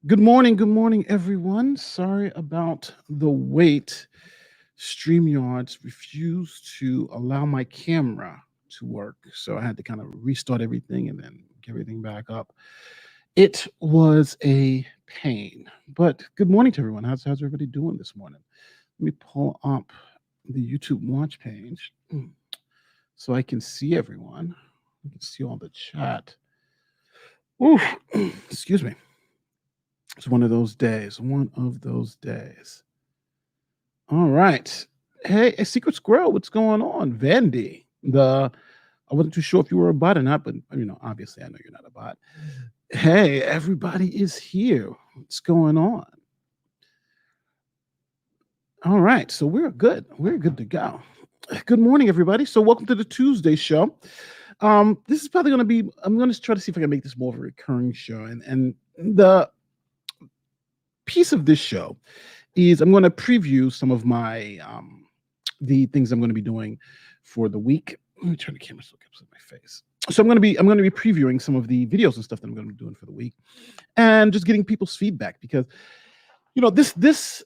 Good morning, everyone. Sorry about the wait. StreamYards refused to allow my camera to work, so I had to kind of restart everything and then get everything back up. It was a pain, but good morning to everyone. How's everybody doing this morning? Let me pull up the YouTube watch page so I can see everyone. I can see all the chat. Ooh, excuse me. It's one of those days. One of those days. All right. Hey, a Secret Squirrel, what's going on? Vandy. I wasn't too sure if you were a bot or not, but obviously I know you're not a bot. Hey, everybody is here. What's going on? All right, so we're good. We're good to go. Good morning, everybody. So welcome to the Tuesday show. This is probably going to be. I'm going to try to see if I can make this more of a recurring show, and the piece of this show is I'm going to preview some of my the things I'm going to be doing for the week. Let me turn the camera so it comes up my face. So I'm going to be previewing some of the videos and stuff that I'm going to be doing for the week, and just getting people's feedback because the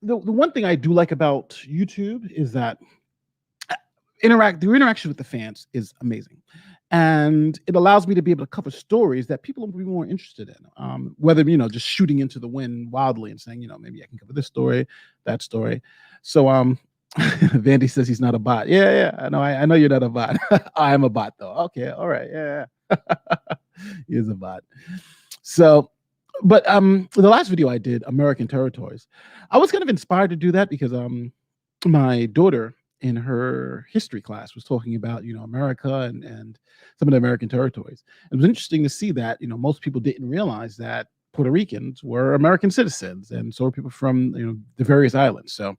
one thing I do like about YouTube is that the interaction with the fans is amazing, and it allows me to be able to cover stories that people will be more interested in, whether just shooting into the wind wildly and saying maybe I can cover this story, that story. So Vandy says he's not a bot. Yeah, I know you're not a bot. I am a bot though. Okay, all right, yeah. He is a bot. So but the last video I did, American territories, I was kind of inspired to do that because my daughter in her history class was talking about America and some of the American territories. It was interesting to see that most people didn't realize that Puerto Ricans were American citizens, and so are people from the various islands. So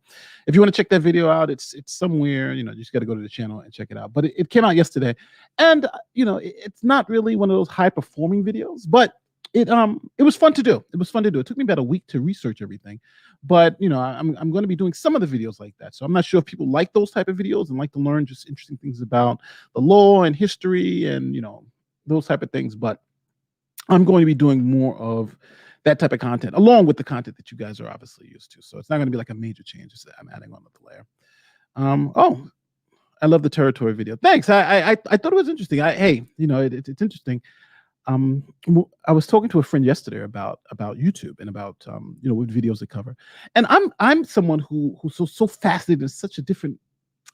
if you want to check that video out, it's somewhere. You just got to go to the channel and check it out. But it came out yesterday, and it's not really one of those high performing videos, but it was fun to do. It was fun to do. It took me about a week to research everything, but I'm going to be doing some of the videos like that. So I'm not sure if people like those type of videos and like to learn just interesting things about the law and history and those type of things. But I'm going to be doing more of that type of content along with the content that you guys are obviously used to. So it's not going to be like a major change. It's that I'm adding on another layer. Oh, I love the territory video. Thanks. I thought it was interesting. It's interesting. I was talking to a friend yesterday about YouTube and about what videos they cover, and I'm someone who's so fascinated in such a different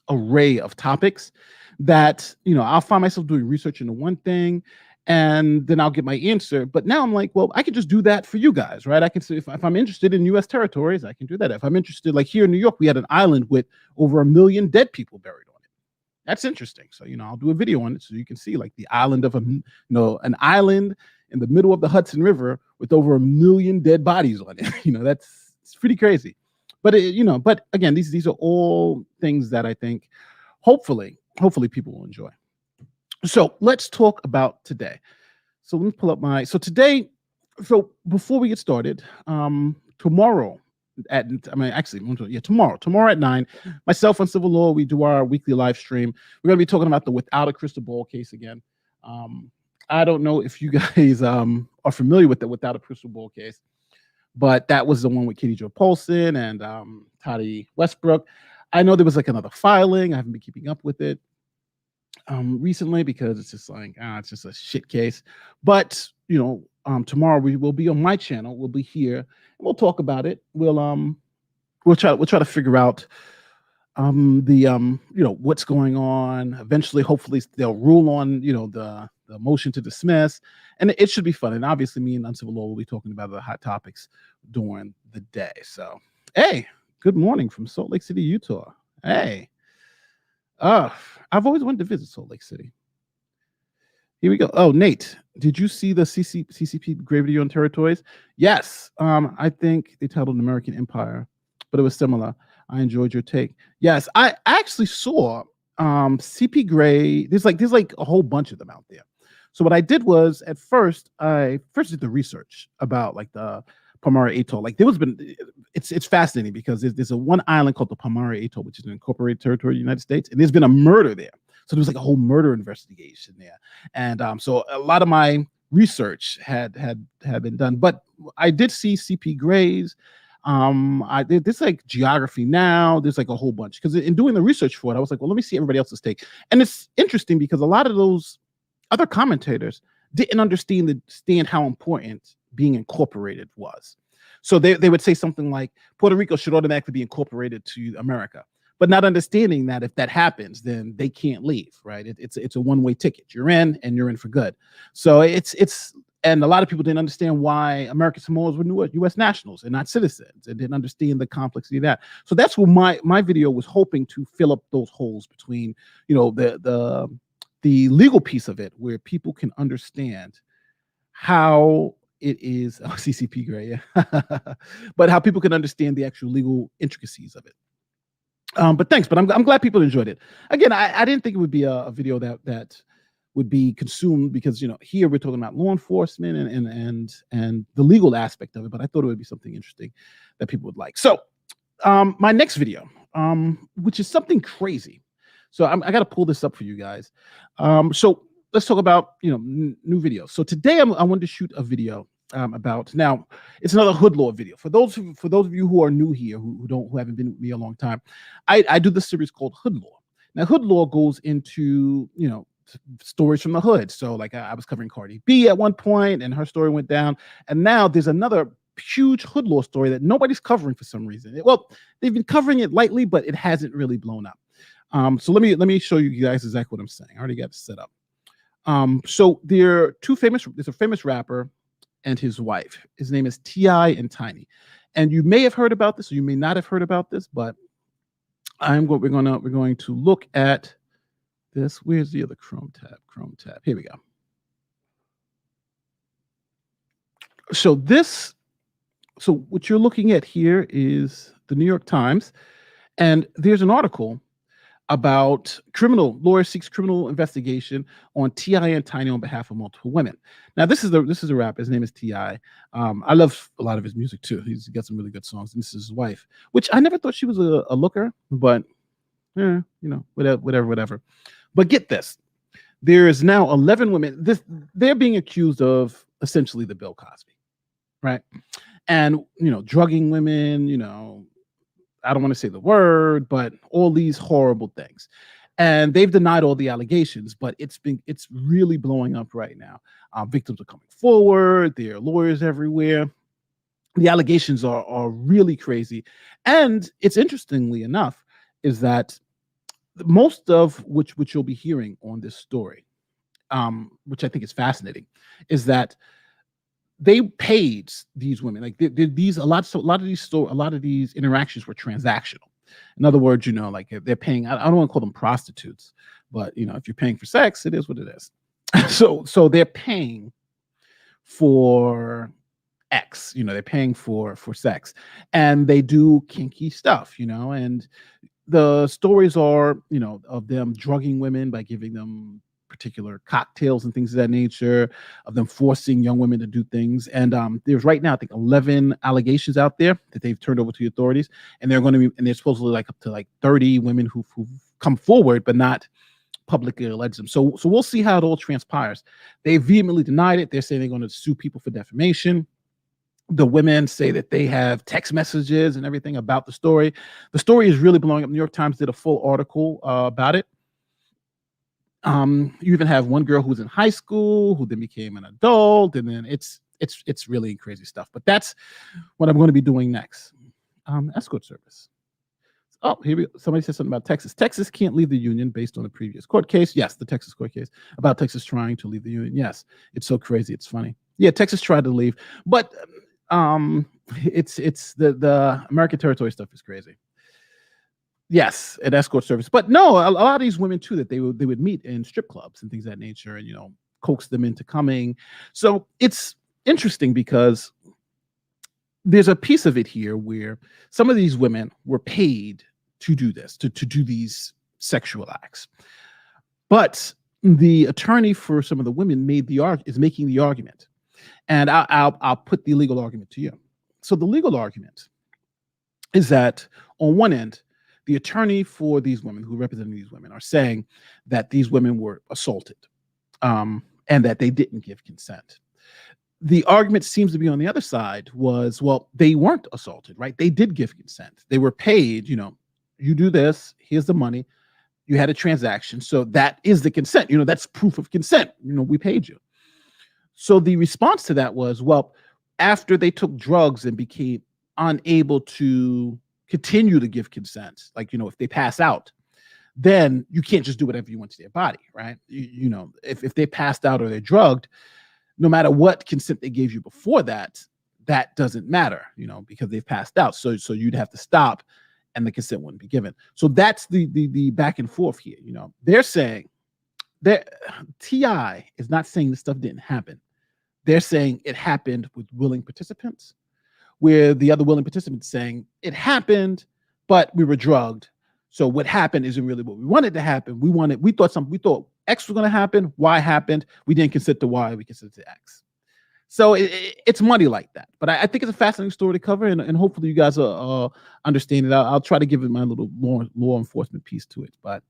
array of topics that I'll find myself doing research into one thing, and then I'll get my answer. But now I'm like, well, I can just do that for you guys, right? I can say if I'm interested in U.S. territories, I can do that. If I'm interested, like here in New York, we had an island with over 1 million dead people buried on it. That's interesting. So, I'll do a video on it so you can see like the island of an island in the middle of the Hudson River with over 1 million dead bodies on it. It's pretty crazy. But but again, these are all things that I think hopefully people will enjoy. So let's talk about today. So let me pull up today. So before we get started, tomorrow tomorrow at 9, myself on Civil Law, we do our weekly live stream. We're going to be talking about the Without a Crystal Ball case again. I don't know if you guys are familiar with the Without a Crystal Ball case, but that was the one with Katie Jo Polson and Toddy Westbrook. I know there was like another filing. I haven't been keeping up with it recently because it's just like it's just a shit case. But tomorrow we will be on my channel. We'll be here and we'll talk about it. We'll try to figure out what's going on. Eventually, hopefully they'll rule on the motion to dismiss, and it should be fun. And obviously, me and Uncivil Law will be talking about the hot topics during the day. So, hey, good morning from Salt Lake City, Utah. Hey, I've always wanted to visit Salt Lake City. Here we go. Oh, Nate, did you see the CCP Grey video on territories? Yes. I think they titled American Empire, but it was similar. I enjoyed your take. Yes, I actually saw CP Grey. There's like a whole bunch of them out there. So what I did was I did the research about like the Palmyra Atoll. Like it's fascinating because there's a one island called the Palmyra Atoll, which is an incorporated territory of the United States, and there's been a murder there. So there was like a whole murder investigation there. And so a lot of my research had been done. But I did see CP Gray's. I did this like Geography Now. There's like a whole bunch because in doing the research for it, I was like, well, let me see everybody else's take. And it's interesting because a lot of those other commentators didn't understand how important being incorporated was. So they would say something like Puerto Rico should automatically be incorporated to America, but not understanding that if that happens, then they can't leave, right? It's a one-way ticket. You're in and you're in for good. So and a lot of people didn't understand why American Samoans were U.S. nationals and not citizens, and didn't understand the complexity of that. So that's what my video was hoping to fill up those holes between, the legal piece of it, where people can understand how it is. Oh, CCP Gray, yeah. But how people can understand the actual legal intricacies of it. But thanks. But I'm glad people enjoyed it. Again, I didn't think it would be a video that would be consumed because here we're talking about law enforcement and the legal aspect of it. But I thought it would be something interesting that people would like. So my next video, which is something crazy. So I got to pull this up for you guys. So let's talk about new videos. So today I wanted to shoot a video about, now it's another hood law video. For those of you who are new here, who haven't been with me a long time, I do this series called Hood Law. Now hood law goes into stories from the hood. So like I was covering Cardi B at one point, and her story went down, and now there's another huge hood law story that nobody's covering for some reason. Well, they've been covering it lightly, but it hasn't really blown up. So let me show you guys exactly what I'm saying. I already got it set up. So there's a famous rapper and his wife. His name is T.I. and Tiny. And you may have heard about this, or you may not have heard about this, but we're going to look at this. Where's the other Chrome tab? Here we go. So what you're looking at here is the New York Times, and there's an article about lawyer seeks criminal investigation on T.I. and Tiny on behalf of multiple women. Now this is a rapper. His name is T.I. I love a lot of his music too. He's got some really good songs. And this is his wife, which I never thought she was a looker, but whatever. But get this, there is now 11 women. They're being accused of essentially the Bill Cosby, right? And drugging women, I don't want to say the word, but all these horrible things. And they've denied all the allegations, but it's really blowing up right now. Victims are coming forward. There are lawyers everywhere. The allegations are really crazy. And it's interestingly enough is that most of which you'll be hearing on this story, which I think is fascinating, is that they paid these women. Like a lot of these interactions were transactional. In other words, like they're paying. I don't want to call them prostitutes, but if you're paying for sex, it is what it is. So they're paying for X. They're paying for sex, and they do kinky stuff. And the stories are of them drugging women by giving them particular cocktails and things of that nature, of them forcing young women to do things. And there's right now, I think 11 allegations out there that they've turned over to the authorities, and they're supposedly like up to like 30 women who've come forward, but not publicly alleged them. So we'll see how it all transpires. They vehemently denied it. They're saying they're going to sue people for defamation. The women say that they have text messages and everything about the story. The story is really blowing up. New York Times did a full article about it. You even have one girl who was in high school who then became an adult, and then it's really crazy stuff. But that's what I'm going to be doing next. Escort service. Oh, here we go. Somebody said something about Texas. Texas can't leave the union based on a previous court case. Yes, the Texas court case about Texas trying to leave the union. Yes, it's so crazy. It's funny. Yeah, Texas tried to leave, but it's the American territory stuff is crazy. Yes, an escort service, but no, a lot of these women too that they would meet in strip clubs and things of that nature, and coax them into coming. So it's interesting because there's a piece of it here where some of these women were paid to do this, to do these sexual acts, but the attorney for some of the women is making the argument, and I'll put the legal argument to you. So the legal argument is that on one end, the attorney for these women who represent these women are saying that these women were assaulted, and that they didn't give consent. The argument seems to be on the other side was, well, they weren't assaulted, right? They did give consent. They were paid, you do this, here's the money, you had a transaction. So that is the consent. That's proof of consent. We paid you. So the response to that was, well, after they took drugs and became unable to continue to give consent, like, if they pass out, then you can't just do whatever you want to their body, right? If they passed out or they're drugged, no matter what consent they gave you before that, that doesn't matter, because they've passed out. So you'd have to stop and the consent wouldn't be given. So that's the back and forth here. They're saying that TI is not saying this stuff didn't happen. They're saying it happened with willing participants, where the other willing participants saying it happened, but we were drugged. So what happened isn't really what we wanted to happen. We thought X was going to happen. Y happened. We didn't consent to Y. We consented to X. So it's money like that. But I think it's a fascinating story to cover, and hopefully you guys understand it. I'll try to give it my little more law enforcement piece to it. But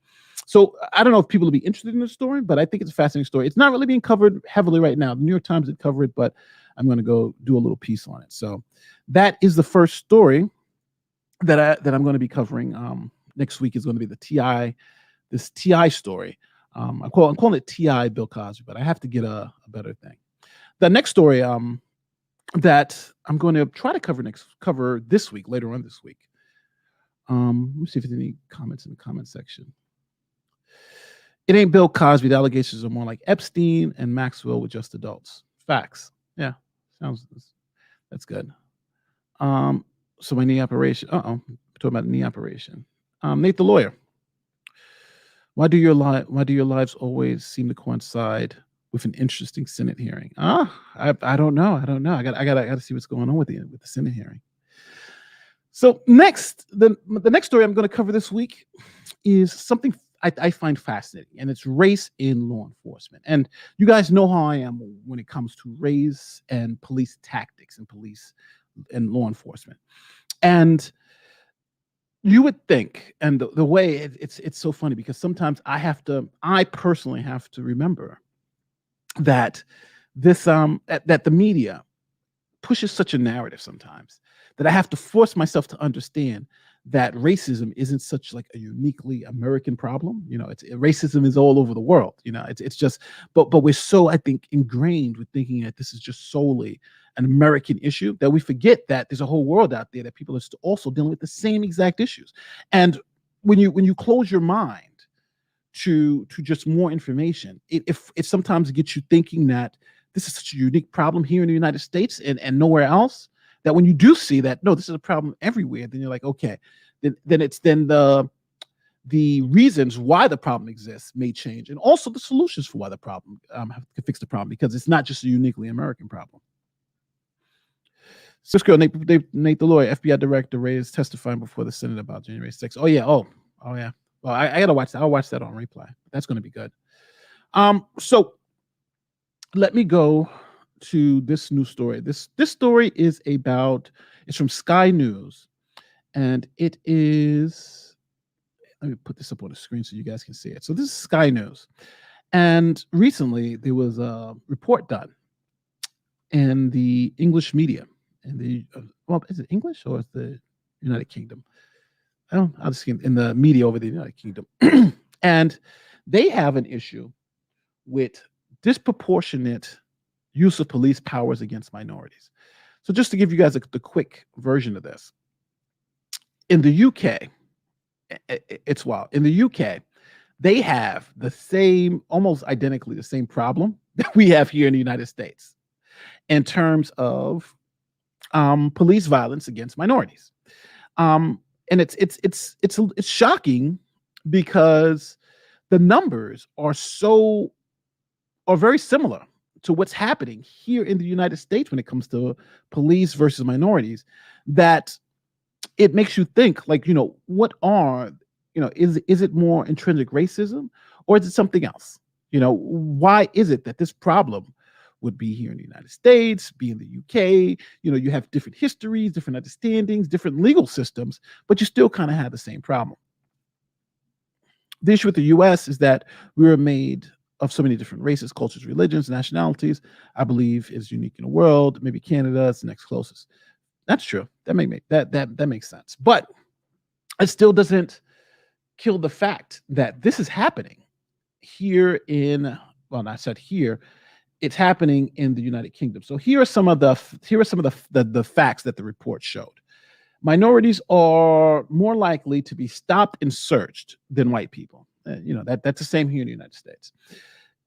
so I don't know if people will be interested in the story, but I think it's a fascinating story. It's not really being covered heavily right now. The New York Times did cover it, but I'm going to go do a little piece on it. So that is the first story that I'm going to be covering. Next week is going to be this TI story. I'm calling it TI Bill Cosby, but I have to get a better thing. The next story that I'm going to try to cover this week, later on this week. Let me see if there's any comments in the comment section. It ain't Bill Cosby. The allegations are more like Epstein and Maxwell with just adults. Facts. Yeah, that's good. So my knee operation. Talking about knee operation. Nate the lawyer. Why do your lives always seem to coincide with an interesting Senate hearing? I don't know. I got to see what's going on with the Senate hearing. So next, the next story I'm going to cover this week is something I find fascinating, and it's race in law enforcement. And you guys know how I am when it comes to race and police tactics and police and law enforcement. And you would think, and the way it's so funny, because sometimes I personally have to remember that that the media pushes such a narrative sometimes that I have to force myself to understand that racism isn't such like a uniquely American problem. Racism is all over the world. It's just, but we're so, I think, ingrained with thinking that this is just solely an American issue that we forget that there's a whole world out there that people are also dealing with the same exact issues. And when you close your mind to just more information, it sometimes gets you thinking that this is such a unique problem here in the United States and nowhere else, that when you do see that, no, this is a problem everywhere, then you're like, okay, then the reasons why the problem exists may change, and also the solutions for why the problem have to fix the problem, because it's not just a uniquely American problem. This girl, Nate the lawyer, FBI director, Ray is testifying before the Senate about January 6th. Oh yeah. Oh yeah. Well, I gotta watch that. I'll watch that on replay. That's going to be good. So let me go to this new story. This story is it's from Sky News, and it is, let me put this up on the screen so you guys can see it. So this is Sky News, and recently there was a report done in the English media, in the is it English or is the United Kingdom? I'll just in the media over the United Kingdom, and they have an issue with disproportionate use of police powers against minorities. So just to give you guys the quick version of this, in the UK, it's wild. In the UK, they have the same, almost identically the same problem that we have here in the United States in terms of police violence against minorities. And it's shocking because the numbers are very similar to what's happening here in the United States when it comes to police versus minorities, that it makes you think, like, what are, is it more intrinsic racism, or is it something else? Why is it that this problem would be here in the United States, be in the UK? You have different histories, different understandings, different legal systems, but you still kind of have the same problem. The issue with the US is that we were made of so many different races, cultures, religions, nationalities, I believe is unique in the world. Maybe Canada is the next closest. That's true. That makes sense. But it still doesn't kill the fact that this is happening here in, well, I said here, it's happening in the United Kingdom. So here are some of the facts that the report showed. Minorities are more likely to be stopped and searched than white people. That's the same here in the United States.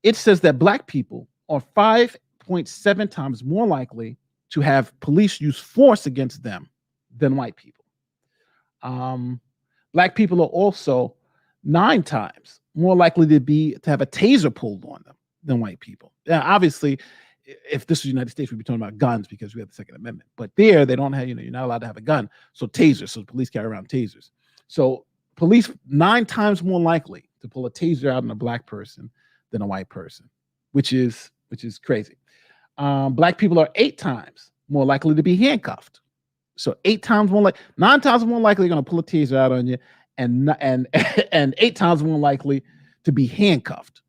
It says that Black people are 5.7 times more likely to have police use force against them than white people. Black people are also 9 times more likely to have a taser pulled on them than white people. Now, obviously, if this was the United States, we'd be talking about guns because we have the Second Amendment. But there, they don't have, you're not allowed to have a gun. So tasers, so the police carry around tasers. So police 9 times more likely to pull a taser out on a Black person than a white person, which is crazy. Black people are 8 times more likely to be handcuffed. So 9 times more likely going to pull a taser out on you, and 8 times more likely to be handcuffed.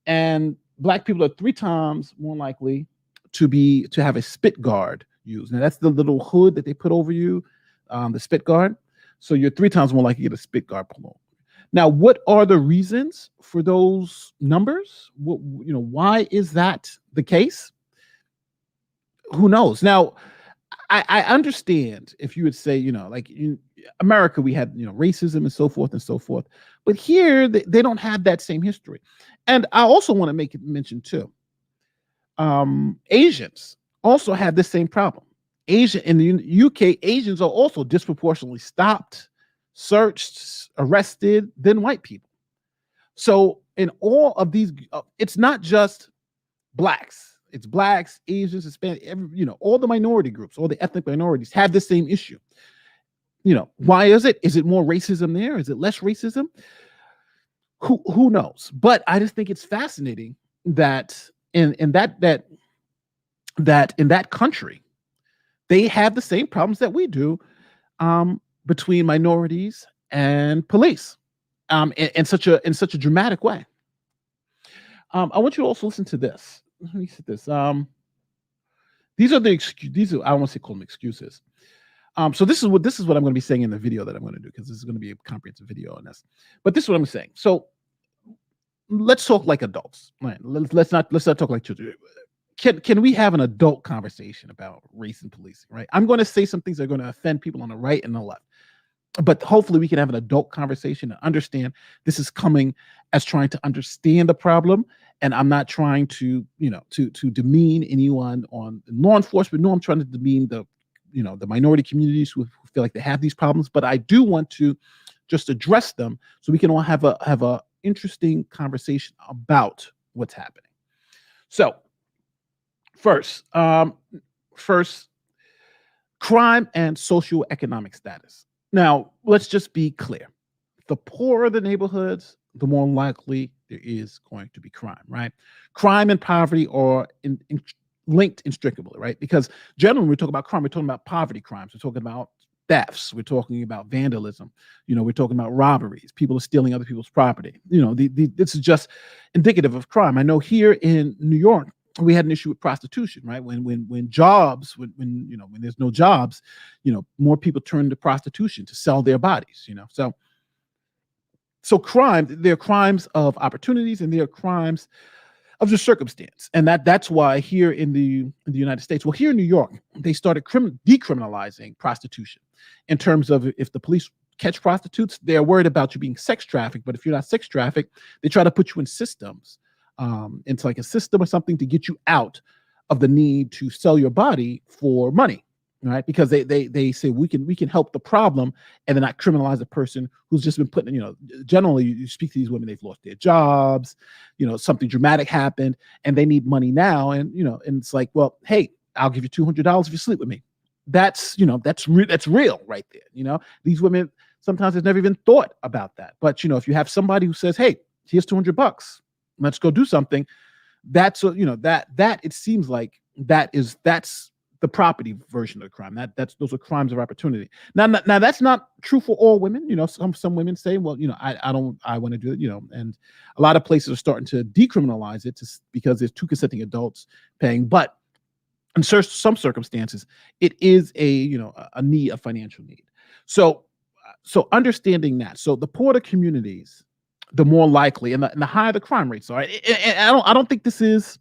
And Black people are 3 times more likely to have a spit guard used. Now that's the little hood that they put over you, the spit guard. So you're 3 times more likely to get a spit guard pulled over. Now, what are the reasons for those numbers? Why is that the case? Who knows? Now, I understand if you would say, like in America, we had, racism and so forth and so forth. But here, they don't have that same history. And I also want to make it mention too, Asians also have this same problem. In the UK, Asians are also disproportionately stopped, searched, arrested than white people. So in all of these, it's not just Blacks. It's Blacks, Asians, Hispanic, all the minority groups, all the ethnic minorities have the same issue. Why is it? Is it more racism there? Is it less racism? Who knows? But I just think it's fascinating that in that country, they have the same problems that we do between minorities and police in such a dramatic way. I want you to also listen to this. Let me see this. These are I don't want to call them excuses. So this is what I'm going to be saying in the video that I'm going to do, because this is going to be a comprehensive video on this. But this is what I'm saying. So let's talk like adults. Right? Let's not talk like children. Can we have an adult conversation about race and policing? Right? I'm going to say some things that are going to offend people on the right and the left. But hopefully we can have an adult conversation and understand this is coming as trying to understand the problem. And I'm not trying to demean anyone on law enforcement. No, I'm trying to demean the minority communities who feel like they have these problems. But I do want to just address them so we can all have a interesting conversation about what's happening. So first, crime and socioeconomic status. Now, let's just be clear. The poorer the neighborhoods, the more likely there is going to be crime, right? Crime and poverty are linked inextricably, right? Because generally when we talk about crime, we're talking about poverty crimes. We're talking about thefts. We're talking about vandalism. We're talking about robberies. People are stealing other people's property. This is just indicative of crime. I know here in New York, we had an issue with prostitution, right? When there's no jobs, more people turn to prostitution to sell their bodies, So crime, there are crimes of opportunities and there are crimes of just circumstance. And that's why here in the United States, well, here in New York, they started decriminalizing prostitution in terms of if the police catch prostitutes, they're worried about you being sex trafficked. But if you're not sex trafficked, they try to put you in systems, into like a system or something to get you out of the need to sell your body for money, right? Because they say we can help the problem and then not criminalize a person who's just been put in, generally you speak to these women, they've lost their jobs, something dramatic happened and they need money now. And, and it's like, well, hey, I'll give you $200 if you sleep with me. That's real right there. These women, sometimes they've never even thought about that. But, if you have somebody who says, hey, here's $200, let's go do something. That's, that it seems like that's the property version of the crime. Those are crimes of opportunity. Now that's not true for all women. Some women say, well, I want to do it. And a lot of places are starting to decriminalize it because there's two consenting adults paying. But in some circumstances, it is a financial need. So understanding that. So the poorer the communities, the more likely, and the higher the crime rates are. And I don't think this is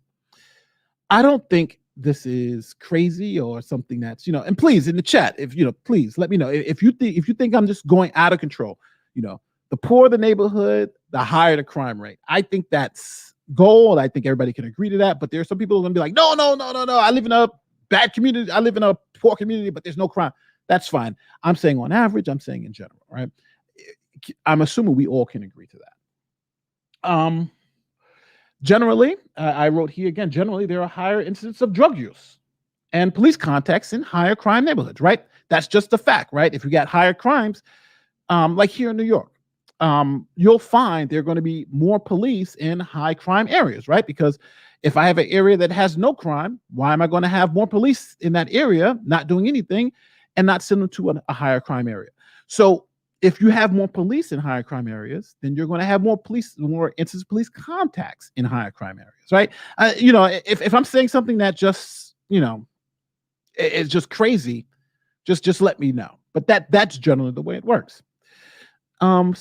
crazy or something that's, and please in the chat, if please let me know if you think I'm just going out of control. The poorer the neighborhood, the higher the crime rate. I think that's gold. I think everybody can agree to that. But there's some people who are gonna be like, no. I live in a bad community. I live in a poor community, but there's no crime. That's fine. I'm saying on average, I'm saying in general, right? I'm assuming we all can agree to that. Generally, I wrote here again, generally, there are higher incidents of drug use and police contacts in higher crime neighborhoods, right? That's just a fact, right? If you got higher crimes, like here in New York, you'll find there are going to be more police in high crime areas, right? Because if I have an area that has no crime, why am I going to have more police in that area not doing anything and not send them to a higher crime area? So if you have more police in higher crime areas, then you're going to have more instances of police contacts in higher crime areas, right? If I'm saying something that just, it's just crazy, just let me know. But that's generally the way it works. Tom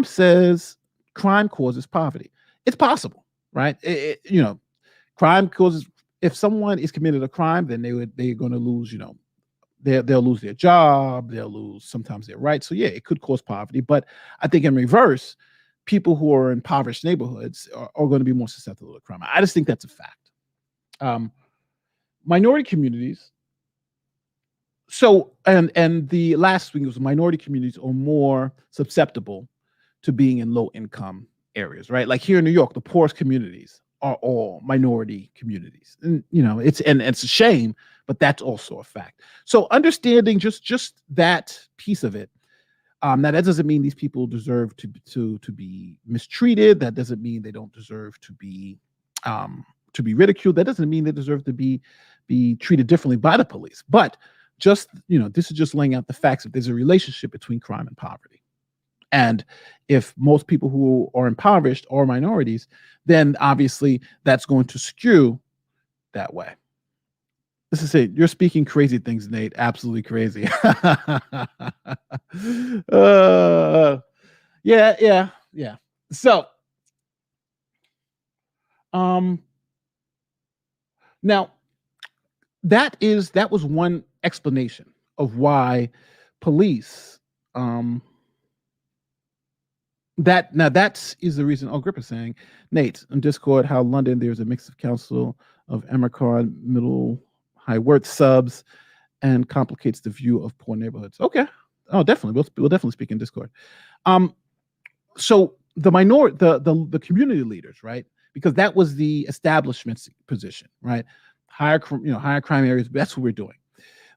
says crime causes poverty. It's possible, right? Crime causes. If someone is committed a crime, then they're going to lose, they'll lose their job, they'll lose sometimes their rights. So yeah, it could cause poverty. But I think in reverse, people who are in impoverished neighborhoods are going to be more susceptible to crime. I just think that's a fact. Minority communities. So and the last thing was minority communities are more susceptible to being in low income areas, right? Like here in New York, the poorest communities are all minority communities, and it's a shame, but that's also a fact. So understanding just that piece of it, now that doesn't mean these people deserve to be mistreated. That doesn't mean they don't deserve to be ridiculed. That doesn't mean they deserve to be treated differently by the police. But just this is just laying out the facts that there's a relationship between crime and poverty. And if most people who are impoverished are minorities, then obviously that's going to skew that way. This is it. You're speaking crazy things, Nate. Absolutely crazy. Yeah. So, now that was one explanation of why police, that is the reason. Oh, Grip is saying, Nate, on Discord, how London, there's a mix of council of Emercon, middle, high worth subs, and complicates the view of poor neighborhoods. Okay. Oh, definitely. We'll definitely speak in Discord. So the community leaders, right? Because that was the establishment's position, right? Higher crime areas. That's what we're doing.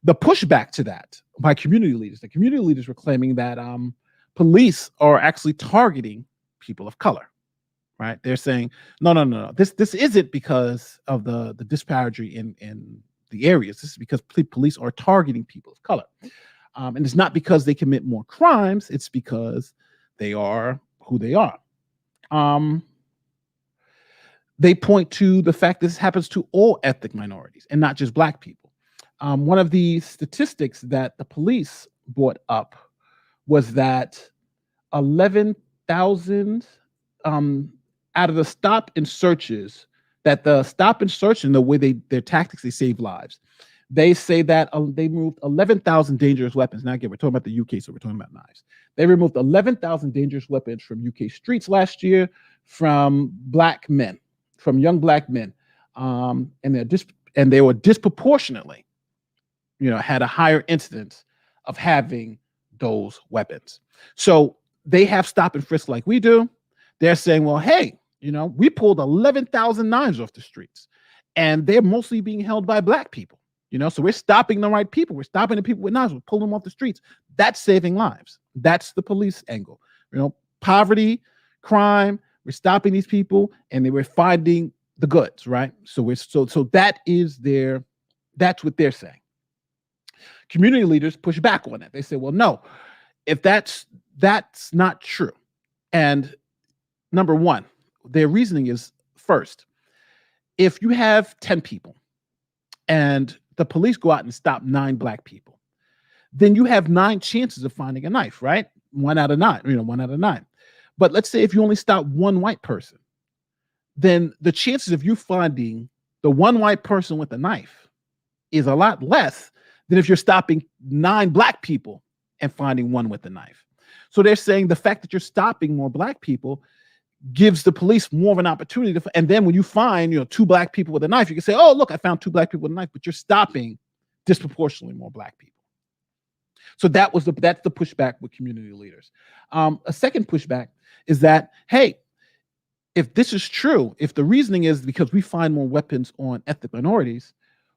The pushback to that by community leaders. The community leaders were claiming that police are actually targeting people of color, right? They're saying, no. This isn't because of the disparity in the areas. This is because police are targeting people of color. And it's not because they commit more crimes. It's because they are who they are. They point to the fact this happens to all ethnic minorities and not just Black people. One of the statistics that the police brought up was that 11,000 out of the stop and searches, that the stop and search and the way their tactics, they save lives. They say that they moved 11,000 dangerous weapons. Now again, we're talking about the UK, so we're talking about knives. They removed 11,000 dangerous weapons from UK streets last year from Black men, from young Black men, and they were disproportionately, had a higher incidence of having those weapons. So they have stop and frisk like we do. They're saying, well, hey, we pulled 11,000 knives off the streets, and they're mostly being held by Black people. So we're stopping the right people. We're stopping the people with knives. We're pulling them off the streets. That's saving lives. That's the police angle. Poverty, crime. We're stopping these people, and we're finding the goods, right? So that is that's what they're saying. Community leaders push back on that. They say, well, no, if that's not true. And number one, their reasoning is first, if you have 10 people and the police go out and stop 9 black people, then you have 9 chances of finding a knife, right? 1 out of 9, 1 out of 9. But let's say if you only stop 1 white person, then the chances of you finding the 1 white person with a knife is a lot less than if you're stopping 9 black people and finding 1 with a knife. So they're saying the fact that you're stopping more black people gives the police more of an opportunity to, and then when you find 2 black people with a knife, you can say, oh, look, I found 2 black people with a knife, but you're stopping disproportionately more black people. So that's the pushback with community leaders. A second pushback is that, hey, if this is true, if the reasoning is because we find more weapons on ethnic minorities,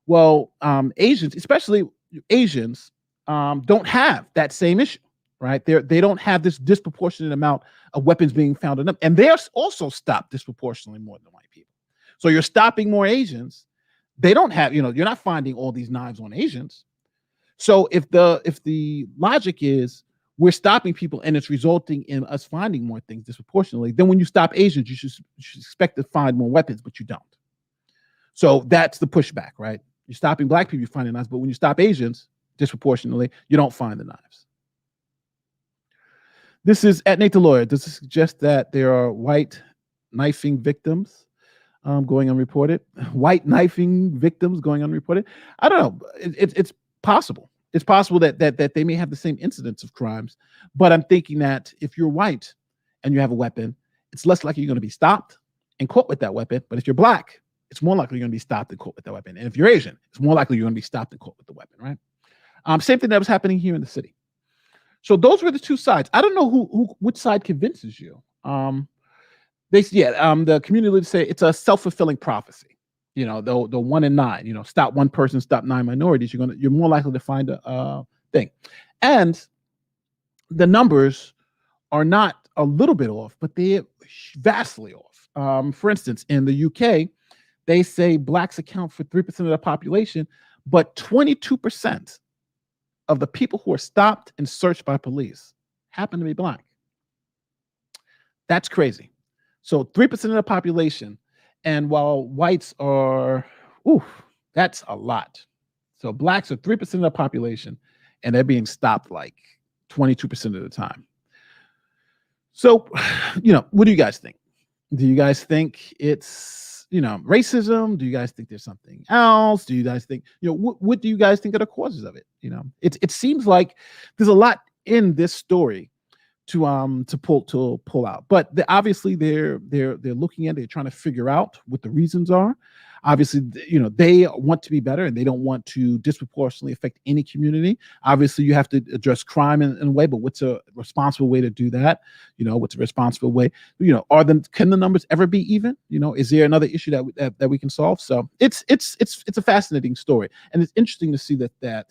well, Asians, especially Asians, don't have that same issue, right? They don't have this disproportionate amount of weapons being found in them, and they're also stopped disproportionately more than white people. So you're stopping more Asians. They don't have, you're not finding all these knives on Asians. So if the logic is we're stopping people and it's resulting in us finding more things disproportionately, then when you stop Asians, you should expect to find more weapons, but you don't. So that's the pushback, right? You're stopping black people, you're finding knives, but when you stop Asians disproportionately, you don't find the knives. This is at Nate the Lawyer. Does this suggest that there are white knifing victims going unreported? White knifing victims going unreported? I don't know. It's possible. It's possible that they may have the same incidence of crimes, but I'm thinking that if you're white and you have a weapon, it's less likely you're going to be stopped and caught with that weapon. But if you're black, it's more likely you're going to be stopped and caught with that weapon. And if you're Asian, it's more likely you're going to be stopped and caught with the weapon, right? Same thing that was happening here in the city. So those were the 2 sides. I don't know which side convinces you. The community leaders say it's a self-fulfilling prophecy. The 1 in 9, stop 1 person, stop 9 minorities, you're more likely to find a thing. And the numbers are not a little bit off, but they're vastly off. For instance, in the UK, they say blacks account for 3% of the population, but 22% of the people who are stopped and searched by police happen to be black. That's crazy. So 3% of the population. And while whites are, that's a lot. So blacks are 3% of the population, and they're being stopped like 22% of the time. So, what do you guys think? Do you guys think it's, racism? Do you guys think there's something else? Do you guys think, what do you guys think are the causes of it? It seems like there's a lot in this story to pull out, but obviously they're looking at it, they're trying to figure out what the reasons are. Obviously, they want to be better and they don't want to disproportionately affect any community. Obviously, you have to address crime in a way, but what's a responsible way to do that? What's a responsible way? Can the numbers ever be even? Is there another issue that we can solve? So it's a fascinating story, and it's interesting to see that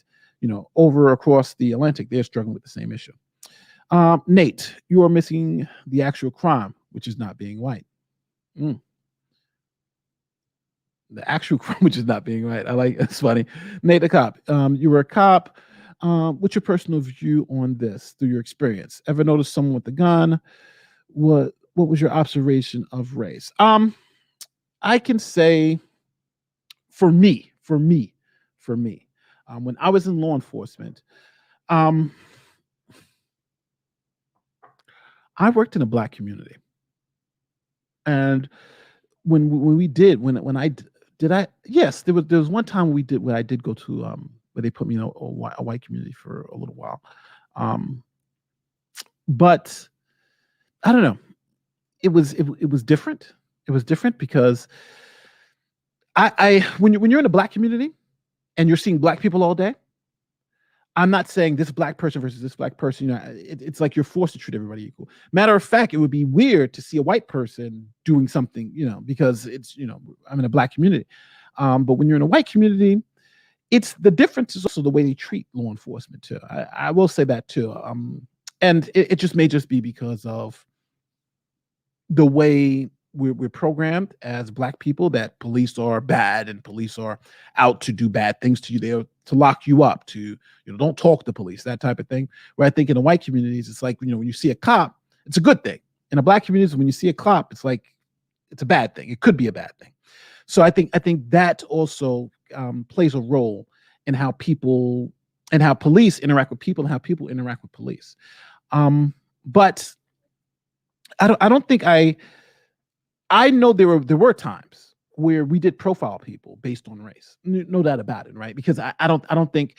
over across the Atlantic, they're struggling with the same issue. Nate, you are missing the actual crime, which is not being white. The actual crime, which is not being white. I like it's funny. Nate, the cop. You were a cop. What's your personal view on this through your experience? Ever noticed someone with a gun? What was your observation of race? I can say, for me, when I was in law enforcement, I worked in a black community, and there was one time where I did go to where they put me in a white community for a little while, but I don't know, it was different. It was different because when you're in a black community and you're seeing black people all day, I'm not saying this black person versus this black person. It's like you're forced to treat everybody equal. Matter of fact, it would be weird to see a white person doing something, because it's, I'm in a black community. But when you're in a white community, it's the difference is also the way they treat law enforcement too. I will say that too. And it just may just be because of the way we're programmed as black people, that police are bad and police are out to do bad things to you. They're to lock you up, to don't talk to the police, that type of thing. Where I think in the white communities, it's like when you see a cop, it's a good thing. In the black communities, when you see a cop, it's like it's a bad thing. It could be a bad thing. So I think that also plays a role in how people and how police interact with people and how people interact with police. But I don't think I know there were times where we did profile people based on race. No doubt about it, right? Because I don't think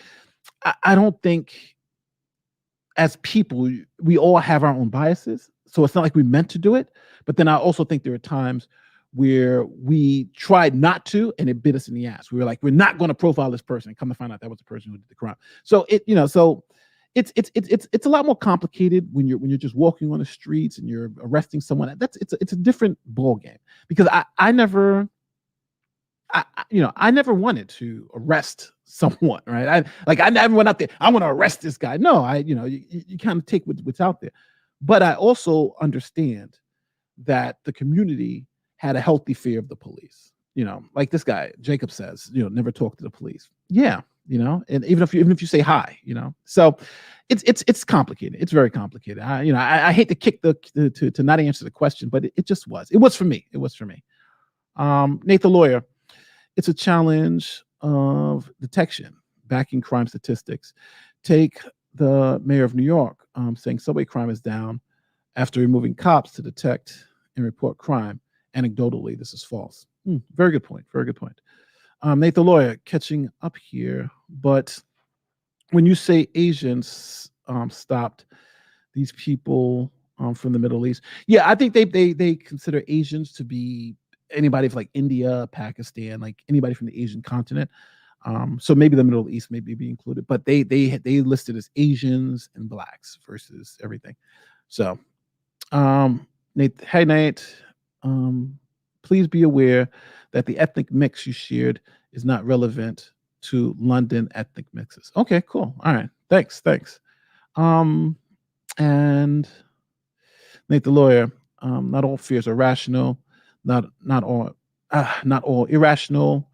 as people we all have our own biases. So it's not like we meant to do it. But then I also think there are times where we tried not to, and it bit us in the ass. We were like, we're not going to profile this person, and come to find out that was the person who did the crime. So it's a lot more complicated when you're just walking on the streets and you're arresting someone. It's a different ball game, because I never wanted to arrest someone, right? I never went out there, I want to arrest this guy. No, you kind of take what's out there. But I also understand that the community had a healthy fear of the police. Like this guy Jacob says, never talk to the police. Yeah, and even if you say hi, so it's complicated. It's very complicated. I hate to kick to not answer the question, but it just was. It was for me. Nate the lawyer. It's a challenge of detection, backing crime statistics. Take the mayor of New York saying subway crime is down after removing cops to detect and report crime. Anecdotally, this is false. Very good point. Very good point. Nate the lawyer, catching up here, but when you say Asians stopped these people from the Middle East, yeah, I think they consider Asians to be anybody from like India, Pakistan, like anybody from the Asian continent. So maybe the Middle East may be included, but they listed as Asians and blacks versus everything. So, Nate, hey Nate, please be aware that the ethnic mix you shared is not relevant to London ethnic mixes. Okay, cool. All right, thanks. And Nate the lawyer, not all fears are rational, not all irrational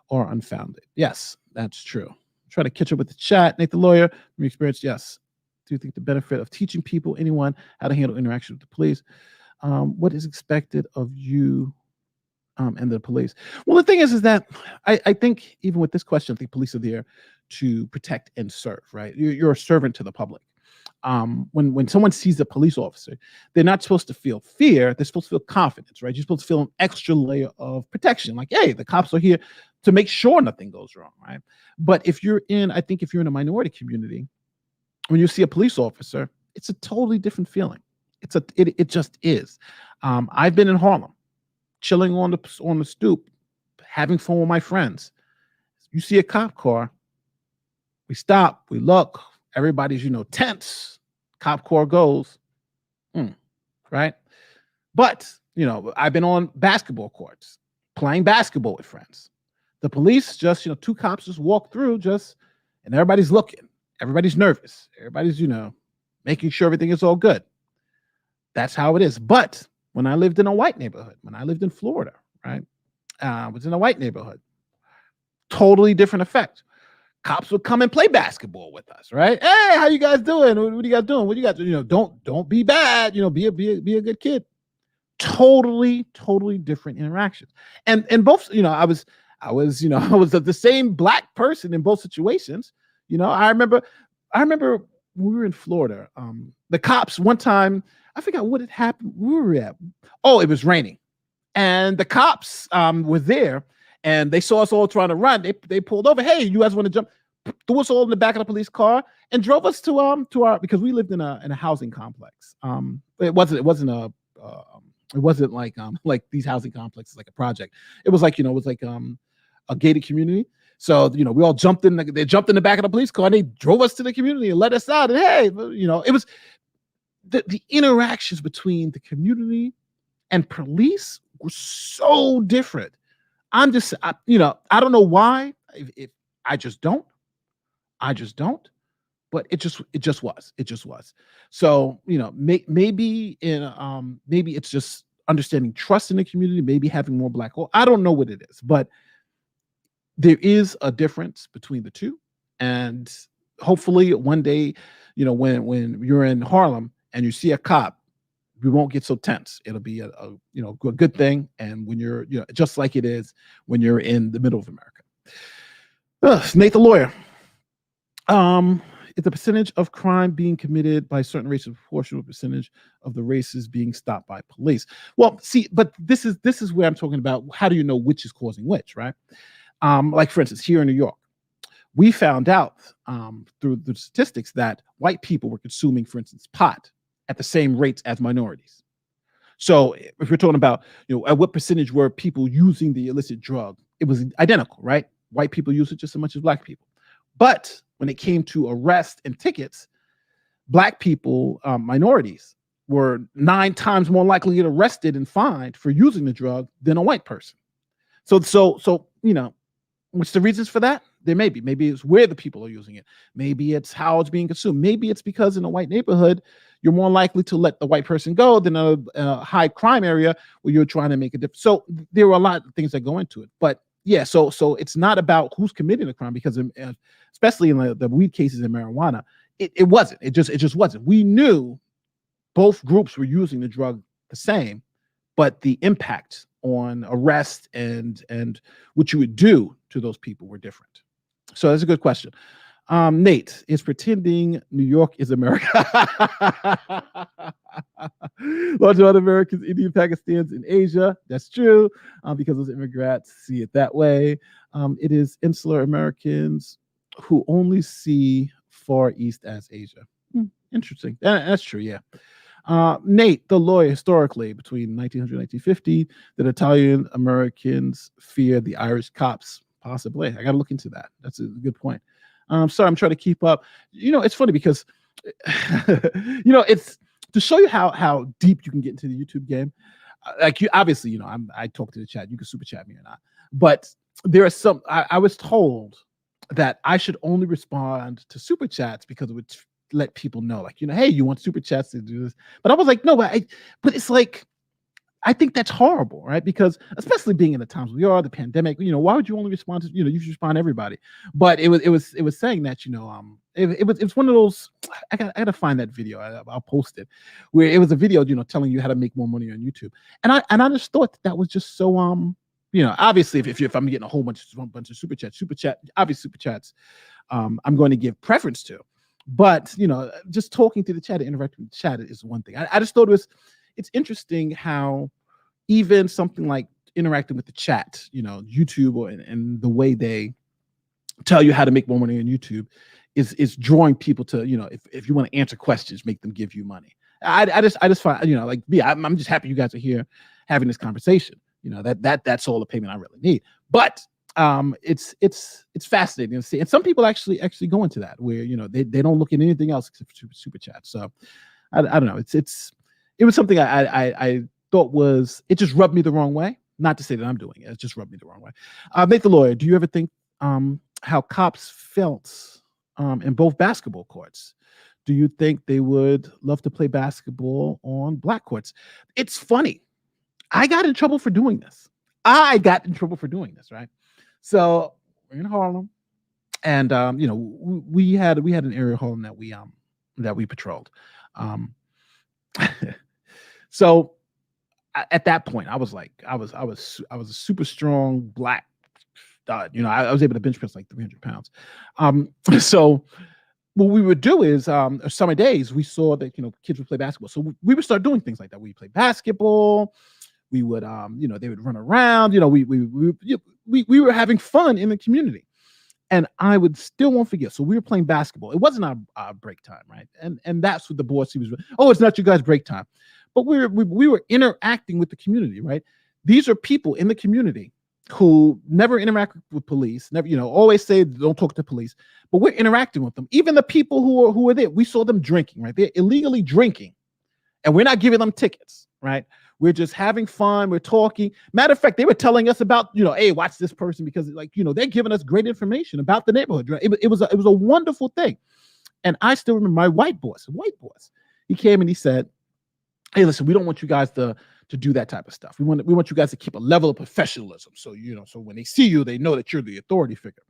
or unfounded. Yes, that's true. Try to catch up with the chat. Nate the lawyer, from your experience, yes. Do you think the benefit of teaching people, anyone, how to handle interaction with the police? What is expected of you and the police? Well, the thing is that I think even with this question, I think police are there to protect and serve, right? You're a servant to the public. When someone sees a police officer, they're not supposed to feel fear. They're supposed to feel confidence, right? You're supposed to feel an extra layer of protection. Like, hey, the cops are here to make sure nothing goes wrong, right? But if you're in a minority community, when you see a police officer, it's a totally different feeling. It just is. I've been in Harlem, chilling on the stoop, having fun with my friends. You see a cop car, we stop, we look, everybody's tense. Cop car goes, right? But I've been on basketball courts playing basketball with friends. The police just two cops just walk through, and everybody's looking, everybody's nervous, everybody's making sure everything is all good. That's how it is. But when I lived in a white neighborhood, when I lived in Florida, right? I was in a white neighborhood. Totally different effect. Cops would come and play basketball with us, right? Hey, how you guys doing? What are you guys doing? What do you guys do? Don't be bad. Be a good kid. Totally different interactions. And both, I was the same black person in both situations. I remember when we were in Florida, the cops one time, I forgot what had happened. Where were we at? Oh, it was raining. And the cops were there and they saw us all trying to run. They pulled over. Hey, you guys want to jump? Threw us all in the back of the police car and drove us to our, because we lived in a housing complex. It wasn't like these housing complexes, like a project. It was like, a gated community. So, we all they jumped in the back of the police car and they drove us to the community and let us out. And hey, it was the interactions between the community and police were so different. I don't know why. If I just don't, but it just was. So, maybe it's just understanding trust in the community, maybe having more black. I don't know what it is, but there is a difference between the two. And hopefully one day, when you're in Harlem and you see a cop, we won't get so tense. It'll be a good thing. And when you're, just like it is when you're in the middle of America. Nate the lawyer. Is the percentage of crime being committed by certain races proportional percentage of the races being stopped by police? Well, see, but this is where I'm talking about. How do you know which is causing which, right? Like for instance, here in New York, we found out through the statistics that white people were consuming, for instance, pot at the same rates as minorities. So if we're talking about, at what percentage were people using the illicit drug, it was identical, right? White people use it just as much as black people. But when it came to arrest and tickets, black people, minorities, were 9 times more likely to get arrested and fined for using the drug than a white person. So what's the reasons for that? There may be. Maybe it's where the people are using it. Maybe it's how it's being consumed. Maybe it's because in a white neighborhood, you're more likely to let the white person go than a high crime area where you're trying to make a difference. So there are a lot of things that go into it. But yeah, so it's not about who's committing the crime, because especially in the weed cases in marijuana, it wasn't. It just wasn't. We knew both groups were using the drug the same, but the impact on arrest and what you would do to those people were different. So that's a good question. Nate is pretending New York is America. Large amount of Americans, Indian, Pakistans, in Asia. That's true, because those immigrants see it that way. It is insular Americans who only see Far East as Asia. Interesting. That's true, yeah. Nate, the lawyer, historically, between 1900 and 1950, did Italian Americans fear the Irish cops? Possibly. I got to look into that. That's a good point. Sorry, I'm trying to keep up. It's funny because, it's to show you how deep you can get into the YouTube game. Like you, obviously, I talk to the chat. You can super chat me or not. But there are some. I was told that I should only respond to super chats because it would let people know, like, hey, you want super chats to do this. But I was like, no, but it's like, I think that's horrible, right? Because especially being in the times we are, the pandemic, why would you only respond to, you should respond to everybody. But it was saying that, it was one of those, I gotta find that video. I'll post it, where it was a video, telling you how to make more money on YouTube. And I just thought that was just so, obviously if I'm getting a bunch of super chat, obviously super chats, I'm going to give preference to. But, just talking to the chat, interacting with the chat is one thing. I just thought it's interesting how even something like interacting with the chat, YouTube and the way they tell you how to make more money on YouTube is drawing people to, if you want to answer questions, make them give you money. I just find, like me, I'm just happy you guys are here having this conversation. That's all the payment I really need. But it's fascinating to see, and some people actually go into that where they don't look at anything else except for super chat. So I don't know. It was something I thought it just rubbed me the wrong way. Not to say that I'm doing it. It just rubbed me the wrong way. Nate the lawyer, do you ever think how cops felt in both basketball courts? Do you think they would love to play basketball on black courts? It's funny. I got in trouble for doing this. Right? So we're in Harlem, and we had an area of Harlem that we patrolled. So at that point, I was a super strong black. I was able to bench press like 300 pounds. So what we would do is summer days, we saw that kids would play basketball. So we would start doing things like that. We play basketball. We would they would run around. We were having fun in the community. And I won't forget. So we were playing basketball. It wasn't our break time, right? And that's what the boss, he was. Oh, it's not you guys' break time. But we were interacting with the community, right? These are people in the community who never interact with police, never, always say don't talk to police. But we're interacting with them. Even the people who are there, we saw them drinking, right? They're illegally drinking, and we're not giving them tickets, right? We're just having fun. We're talking. Matter of fact, they were telling us about, hey, watch this person, because they're giving us great information about the neighborhood. Right? It was a wonderful thing. And I still remember my white boss. He came and he said, hey, listen, we don't want you guys to do that type of stuff. We want you guys to keep a level of professionalism. So, so when they see you, they know that you're the authority figure.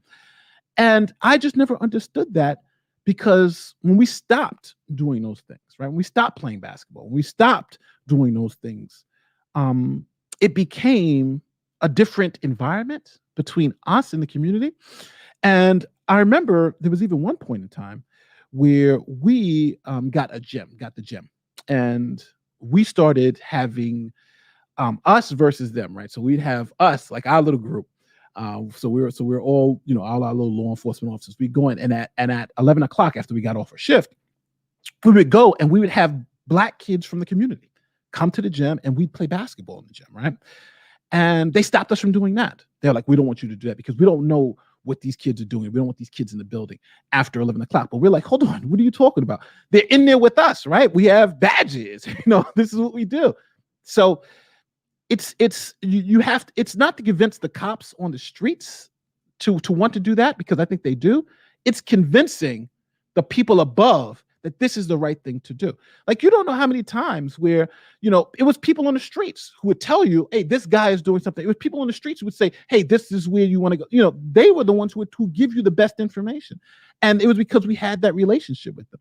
And I just never understood that, because when we stopped doing those things, right? When we stopped playing basketball, when we stopped doing those things, um, it became a different environment between us and the community. And I remember there was even one point in time where we got the gym, and we started having us versus them, right? So we'd have us, like our little group. So we're all, all our little law enforcement officers. We go in, and at 11 o'clock, after we got off our shift, we would go and we would have Black kids from the community come to the gym, and we'd play basketball in the gym, right? And they stopped us from doing that. They're like, we don't want you to do that, because we don't know what these kids are doing. We don't want these kids in the building after 11 o'clock. But we're like, hold on, what are you talking about? They're in there with us, right? We have badges. This is what we do. So you have to, it's not to convince the cops on the streets to want to do that, because I think they do. It's convincing the people above that this is the right thing to do. Like, you don't know how many times where, it was people on the streets who would tell you, hey, this guy is doing something. It was people on the streets who would say, hey, this is where you want to go. They were the ones who give you the best information. And it was because we had that relationship with them.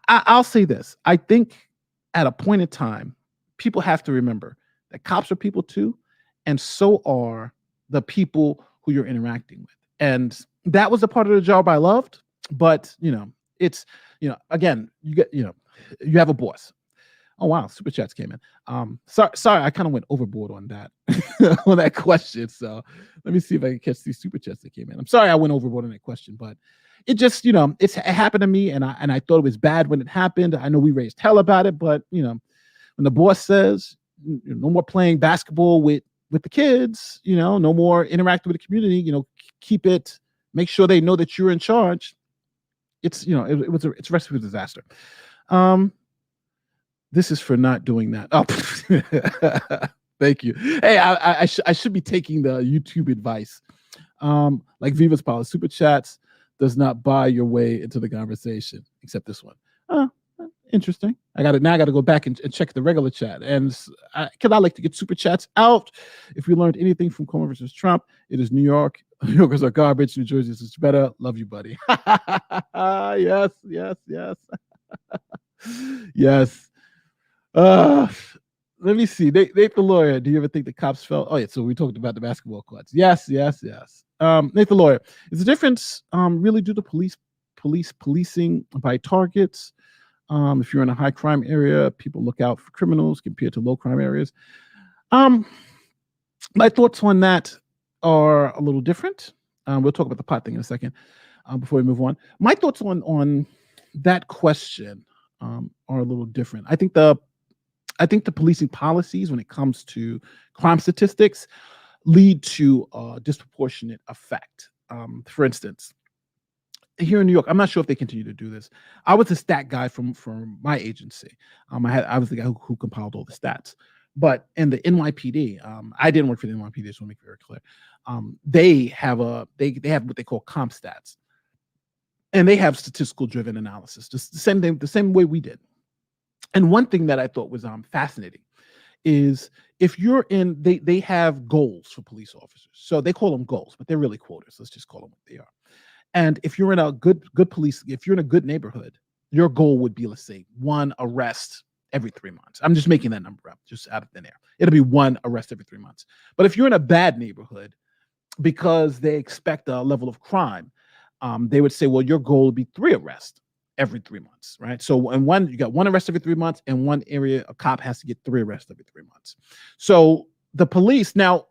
I'll say this. I think at a point in time, people have to remember that cops are people too, and so are the people who you're interacting with. And that was a part of the job I loved. But, it's, again, you have a boss. Oh, wow. Super chats came in. Sorry, I kind of went overboard on that, on that question. So let me see if I can catch these super chats that came in. I'm sorry I went overboard on that question, but it just, it happened to me, and I thought it was bad when it happened. I know we raised hell about it, but, when the boss says no more playing basketball with the kids, no more interacting with the community, keep it, make sure they know that you're in charge. It's, it's a recipe for disaster. This is for not doing that. Oh, thank you. Hey, I should be taking the YouTube advice. Like Viva's Power, super chats does not buy your way into the conversation, except this one. Interesting. I got to go back and check the regular chat. And because I like to get super chats out. If we learned anything from Cuomo versus Trump, it is New York. New Yorkers are garbage. New Jersey is better. Love you, buddy. Yes. Yes. Let me see. Nate the lawyer. Do you ever think the cops felt? Oh, yeah. So we talked about the basketball courts. Yes. Nate the lawyer. Is the difference really due to policing by targets? If you're in a high crime area, people look out for criminals compared to low crime areas. My thoughts on that are a little different. We'll talk about the pot thing in a second before we move on. My thoughts on that question are a little different. I think the policing policies, when it comes to crime statistics, lead to a disproportionate effect. For instance, here in New York, I'm not sure if they continue to do this. I was a stat guy from my agency. I was the guy who compiled all the stats. But in the NYPD, I didn't work for the NYPD, just want to make it very clear. They have what they call comp stats, and they have statistical driven analysis, just the same way we did. And one thing that I thought was fascinating is if you're in, they have goals for police officers. So they call them goals, but they're really quotas. Let's just call them what they are. And if you're in a good police, if you're in a good neighborhood, your goal would be, let's say, 1 arrest every 3 months. I'm just making that number up, just out of thin air. It'll be 1 arrest every 3 months. But if you're in a bad neighborhood, because they expect a level of crime, they would say, well, your goal would be 3 arrests every 3 months, right? So in one, you got 1 arrest every 3 months, and one area, a cop has to get 3 arrests every 3 months. So the police, now,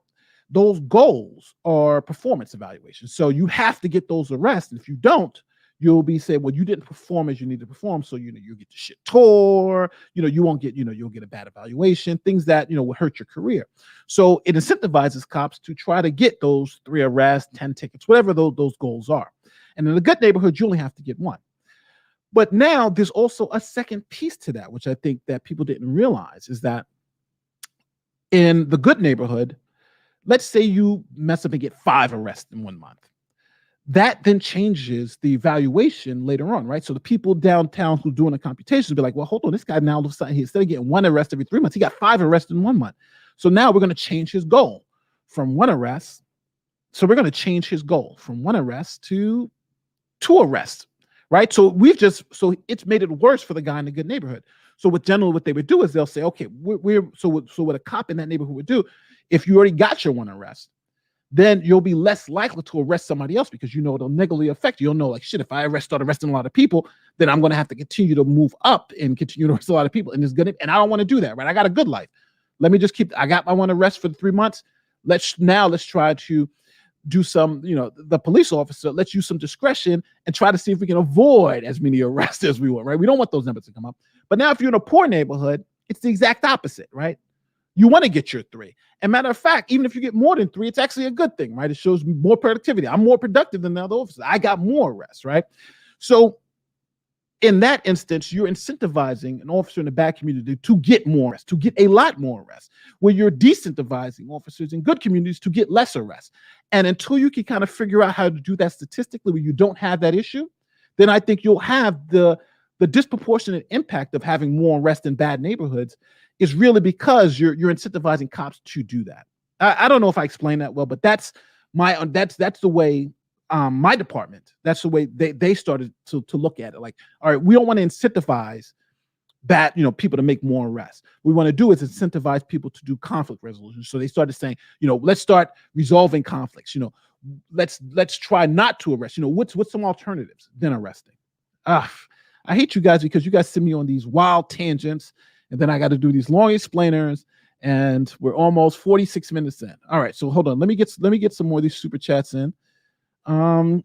those goals are performance evaluations. So you have to get those arrests. And if you don't, you'll be saying, well, you didn't perform as you need to perform. So, you get the shit tore, you won't get, you'll get a bad evaluation, things that, will hurt your career. So it incentivizes cops to try to get those 3 arrests, 10 tickets, whatever those goals are. And in a good neighborhood, you only have to get 1. But now there's also a second piece to that, which I think that people didn't realize, is that in the good neighborhood, let's say you mess up and get 5 arrests in 1 month. That then changes the evaluation later on, right? So the people downtown who are doing the computations will be like, well, hold on, this guy now, all of a sudden, instead of getting 1 arrest every 3 months, he got 5 arrests in 1 month. So now we're going to change his goal from 1 arrest So we're going to change his goal from one arrest to two arrests, right? So it's made it worse for the guy in the good neighborhood. So what they would do is they'll say, okay, so what a cop in that neighborhood would do, if you already got your one arrest, then you'll be less likely to arrest somebody else because it'll negatively affect you. You'll know, like, shit, if I start arresting a lot of people, then I'm going to have to continue to move up and continue to arrest a lot of people. And I don't want to do that, right? I got a good life. Let me just I got my one arrest for 3 months. Let's try to do some, the police officer, let's use some discretion and try to see if we can avoid as many arrests as we want, right? We don't want those numbers to come up. But now if you're in a poor neighborhood, it's the exact opposite, right? You want to get your 3. And matter of fact, even if you get more than 3, it's actually a good thing, right? It shows more productivity. I'm more productive than the other officers. I got more arrests, right? So in that instance, you're incentivizing an officer in the bad community to get more arrests, to get a lot more arrests, where you're decentivizing officers in good communities to get less arrests. And until you can kind of figure out how to do that statistically where you don't have that issue, then I think you'll have the disproportionate impact of having more arrests in bad neighborhoods is really because you're incentivizing cops to do that. I don't know if I explained that well, but that's the way my department, that's the way they started to look at it. Like, all right, we don't want to incentivize bad, people to make more arrests. What we want to do is incentivize people to do conflict resolution. So they started saying, let's start resolving conflicts. Let's try not to arrest. What's some alternatives than arresting? I hate you guys because you guys send me on these wild tangents, and then I got to do these long explainers, and we're almost 46 minutes in. All right, so hold on. Let me get some more of these super chats in. The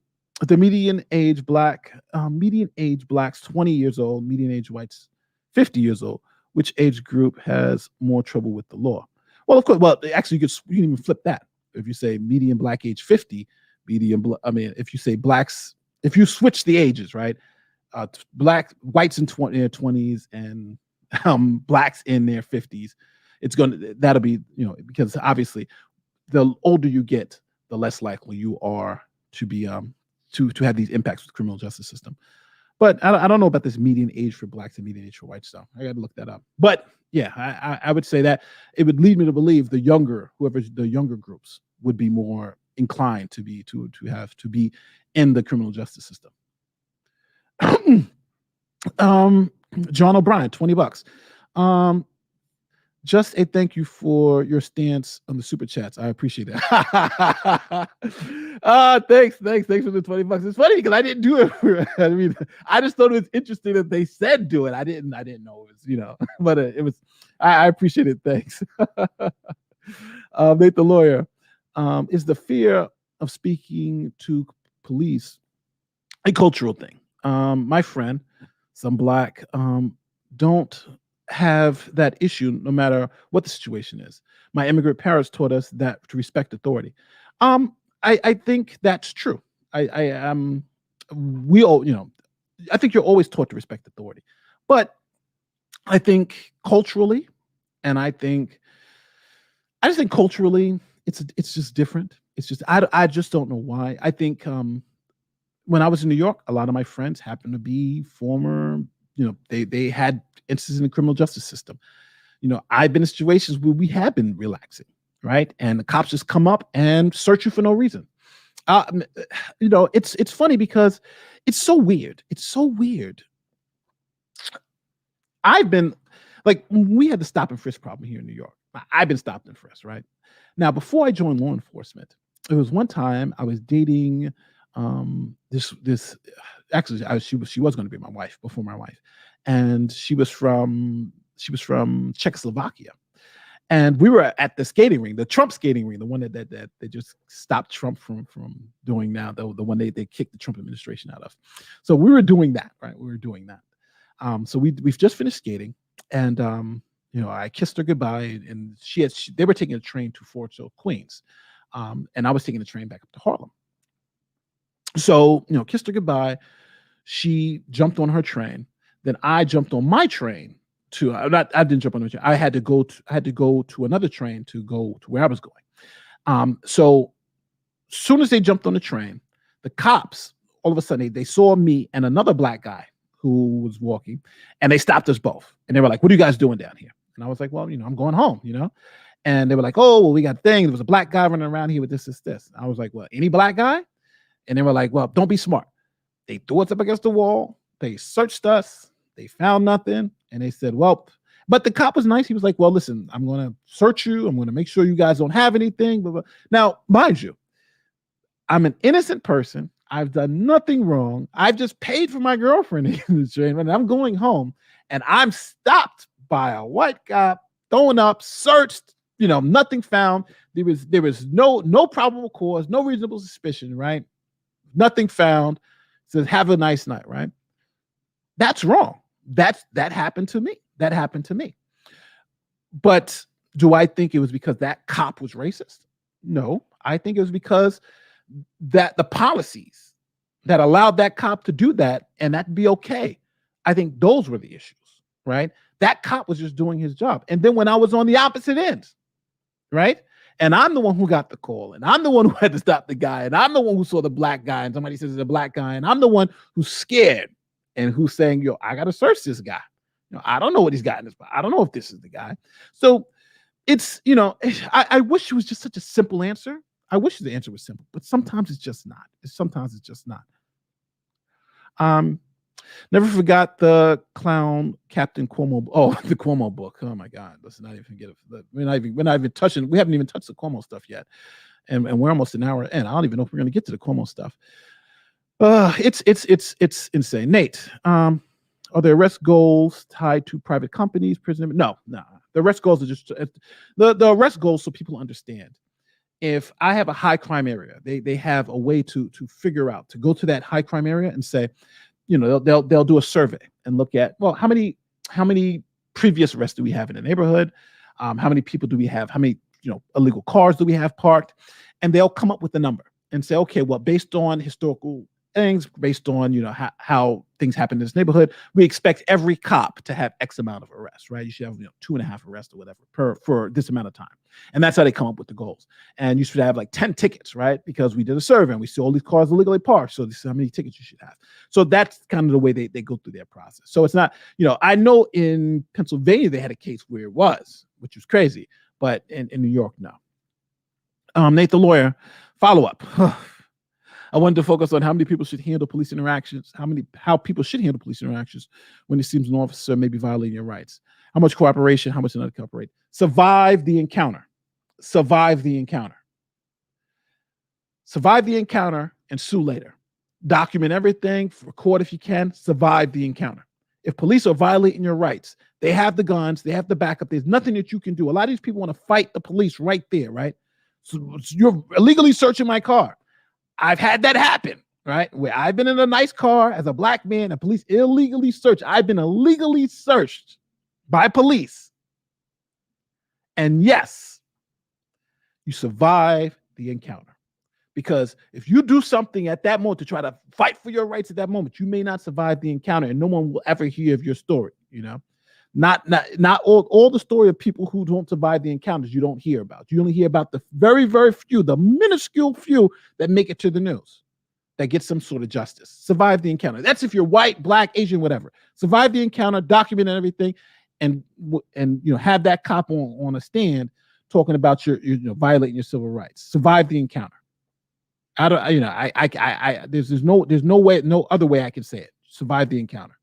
median age blacks 20 years old, median age whites 50 years old. Which age group has more trouble with the law? Well, of course. Well, actually, you can even flip that. If you say median black age 50, if you say blacks, if you switch the ages, right? Whites in their 20s and blacks in their 50s, that'll be, because obviously the older you get, the less likely you are to be to have these impacts with the criminal justice system. But I don't know about this median age for blacks and median age for whites stuff. I got to look that up. But yeah, I would say that it would lead me to believe the younger groups would be more inclined to be in the criminal justice system. John O'Brien, $20. Just a thank you for your stance on the super chats. I appreciate it. Thanks for the $20. It's funny because I didn't do it. I just thought it was interesting that they said do it. I didn't know it was, but it was. I appreciate it. Thanks. Nate the lawyer. Is the fear of speaking to police a cultural thing? My friend, some black, don't have that issue no matter what the situation is. My immigrant parents taught us that to respect authority. I think that's true. We all, I think you're always taught to respect authority, but I think culturally, and I just think culturally, it's just different. It's just I just don't know why. I think when I was in New York, a lot of my friends happened to be former. They had instances in the criminal justice system. I've been in situations where we have been relaxing, right? And the cops just come up and search you for no reason. It's funny because it's so weird. It's so weird. I've been like, we had the stop and frisk problem here in New York. I've been stopped and frisked, right? Now, before I joined law enforcement, it was one time I was dating she was going to be my wife before my wife, and she was from Czechoslovakia, and we were at the skating ring, the Trump skating ring, the one that they just stopped Trump from doing now, the one they kicked the Trump administration out of. So we were doing that, right? We were doing that. So we've just finished skating, and I kissed her goodbye, and they were taking a train to Fort Hill, Queens, and I was taking the train back up to Harlem. So, kissed her goodbye. She jumped on her train. Then I jumped on my train I didn't jump on the train. I had to go to another train to go to where I was going. So soon as they jumped on the train, the cops, all of a sudden, they saw me and another black guy who was walking, and they stopped us both. And they were like, "What are you guys doing down here?" And I was like, "Well, I'm going home, And they were like, oh, well, we got a thing. There was a black guy running around here with this. I was like, well, any black guy? And they were like, well, don't be smart. They threw us up against the wall. They searched us. They found nothing. And they said, well, but the cop was nice. He was like, well, listen, I'm going to search you. I'm going to make sure you guys don't have anything. Blah, blah. Now, mind you, I'm an innocent person. I've done nothing wrong. I've just paid for my girlfriend in the train, and I'm going home, and I'm stopped by a white cop, throwing up, searched, nothing found. There was no probable cause, no reasonable suspicion, right? Nothing found. Says, have a nice night, right? That's wrong. That happened to me. That happened to me. But do I think it was because that cop was racist? No, I think it was because that the policies that allowed that cop to do that and that be okay. I think those were the issues, right? That cop was just doing his job. And then when I was on the opposite end, right? And I'm the one who got the call, and I'm the one who had to stop the guy, and I'm the one who saw the black guy, and somebody says it's a black guy, and I'm the one who's scared and who's saying, yo, I got to search this guy. I don't know what he's got in his body. I don't know if this is the guy. So it's, I wish it was just such a simple answer. I wish the answer was simple, but sometimes it's just not. Sometimes it's just not. Never forgot the clown Captain Cuomo. Oh, the Cuomo book. Oh my God. Let's not even forget it. We haven't even touched the Cuomo stuff yet. And we're almost an hour in. I don't even know if we're going to get to the Cuomo stuff. It's insane. Nate, are the arrest goals tied to private companies, prison? No. The arrest goals are just the arrest goals, so people understand. If I have a high crime area, they have a way to figure out, to go to that high crime area and say, they'll do a survey and look at, well, how many previous arrests do we have in the neighborhood? How many people do we have? How many illegal cars do we have parked? And they'll come up with a number and say, okay, well, based on historical things, based on how things happen in this neighborhood, we expect every cop to have X amount of arrests, right? You should have 2.5 arrests or whatever for this amount of time. And that's how they come up with the goals. And you should have like 10 tickets, right? Because we did a survey and we see all these cars illegally parked. So this is how many tickets you should have. So that's kind of the way they go through their process. So it's not, I know in Pennsylvania they had a case where it was, which was crazy, but in New York, no. Nate the lawyer, follow up. I wanted to focus on how many people should handle police interactions, how people should handle police interactions when it seems an officer may be violating your rights. How much cooperation, how much not cooperate. Survive the encounter. Survive the encounter. Survive the encounter and sue later. Document everything, record if you can, survive the encounter. If police are violating your rights, they have the guns, they have the backup, there's nothing that you can do. A lot of these people want to fight the police right there, right? So you're illegally searching my car. I've had that happen, right? Where I've been in a nice car as a black man and police illegally searched. I've been illegally searched by police. And yes, you survive the encounter. Because if you do something at that moment to try to fight for your rights at that moment, you may not survive the encounter and no one will ever hear of your story, Not all the story of people who don't survive the encounters you don't hear about. You only hear about the very, very few, the minuscule few that make it to the news, that get some sort of justice. Survive the encounter. That's if you're white, black, Asian, whatever. Survive the encounter, document everything, and have that cop on a stand talking about your violating your civil rights. Survive the encounter. There's no way, no other way I can say it. Survive the encounter.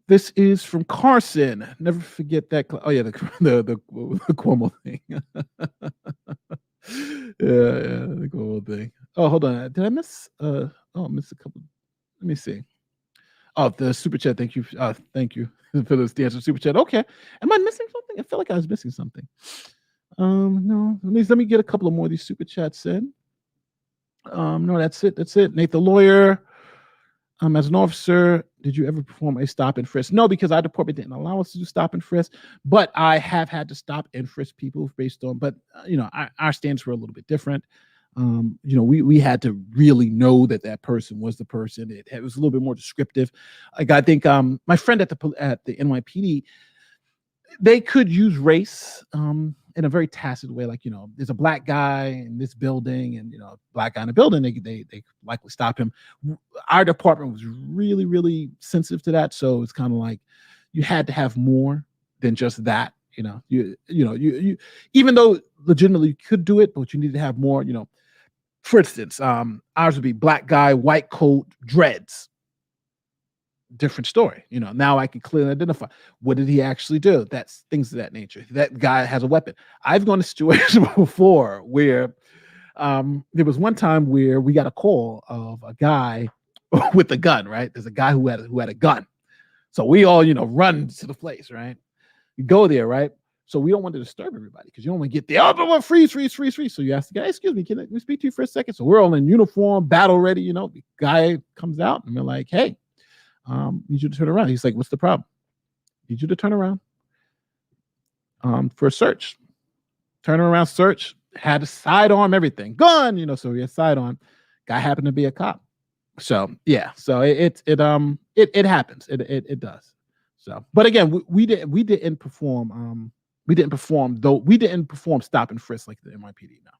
This is from Carson. Never forget that. Oh yeah, the Cuomo thing. yeah, the Cuomo thing. Oh, hold on. Did I miss? I missed a couple. Let me see. Oh, the super chat. Thank you. Thank you for the answer. Super chat. Okay. Am I missing something? I feel like I was missing something. No. Let me get a couple of more of these super chats in. No, that's it. Nate the lawyer. As an officer, did you ever perform a stop and frisk? No, because our department didn't allow us to do stop and frisk, but I have had to stop and frisk people based on, but our standards were a little bit different. We had to really know that person was the person. It was a little bit more descriptive. Like I think my friend at the NYPD, they could use race in a very tacit way, like there's a black guy in this building, and black guy in the building, they likely stop him. Our department was really, really sensitive to that, so it's kind of like you had to have more than just that. You even though legitimately you could do it, but you need to have more. For instance, ours would be black guy, white coat, dreads. Different story. Now I can clearly identify what did he actually do. That's things of that nature. That guy has a weapon. I've gone to situations before where there was one time where we got a call of a guy with a gun. Right, there's a guy who had a gun. So we all run to the place. Right, you go there. Right. So we don't want to disturb everybody because you don't want to get there. Oh, but freeze. So you ask the guy, excuse me, can we speak to you for a second? So we're all in uniform, battle ready. The guy comes out and we're like, hey, need you to turn around. He's like, what's the problem? Need you to turn around for a search. Turn around, search. Had a sidearm, everything. Gun, so we had sidearm. Guy happened to be a cop. So yeah, so it happens. It does. So, but again, we didn't perform stop and frisk like the NYPD now.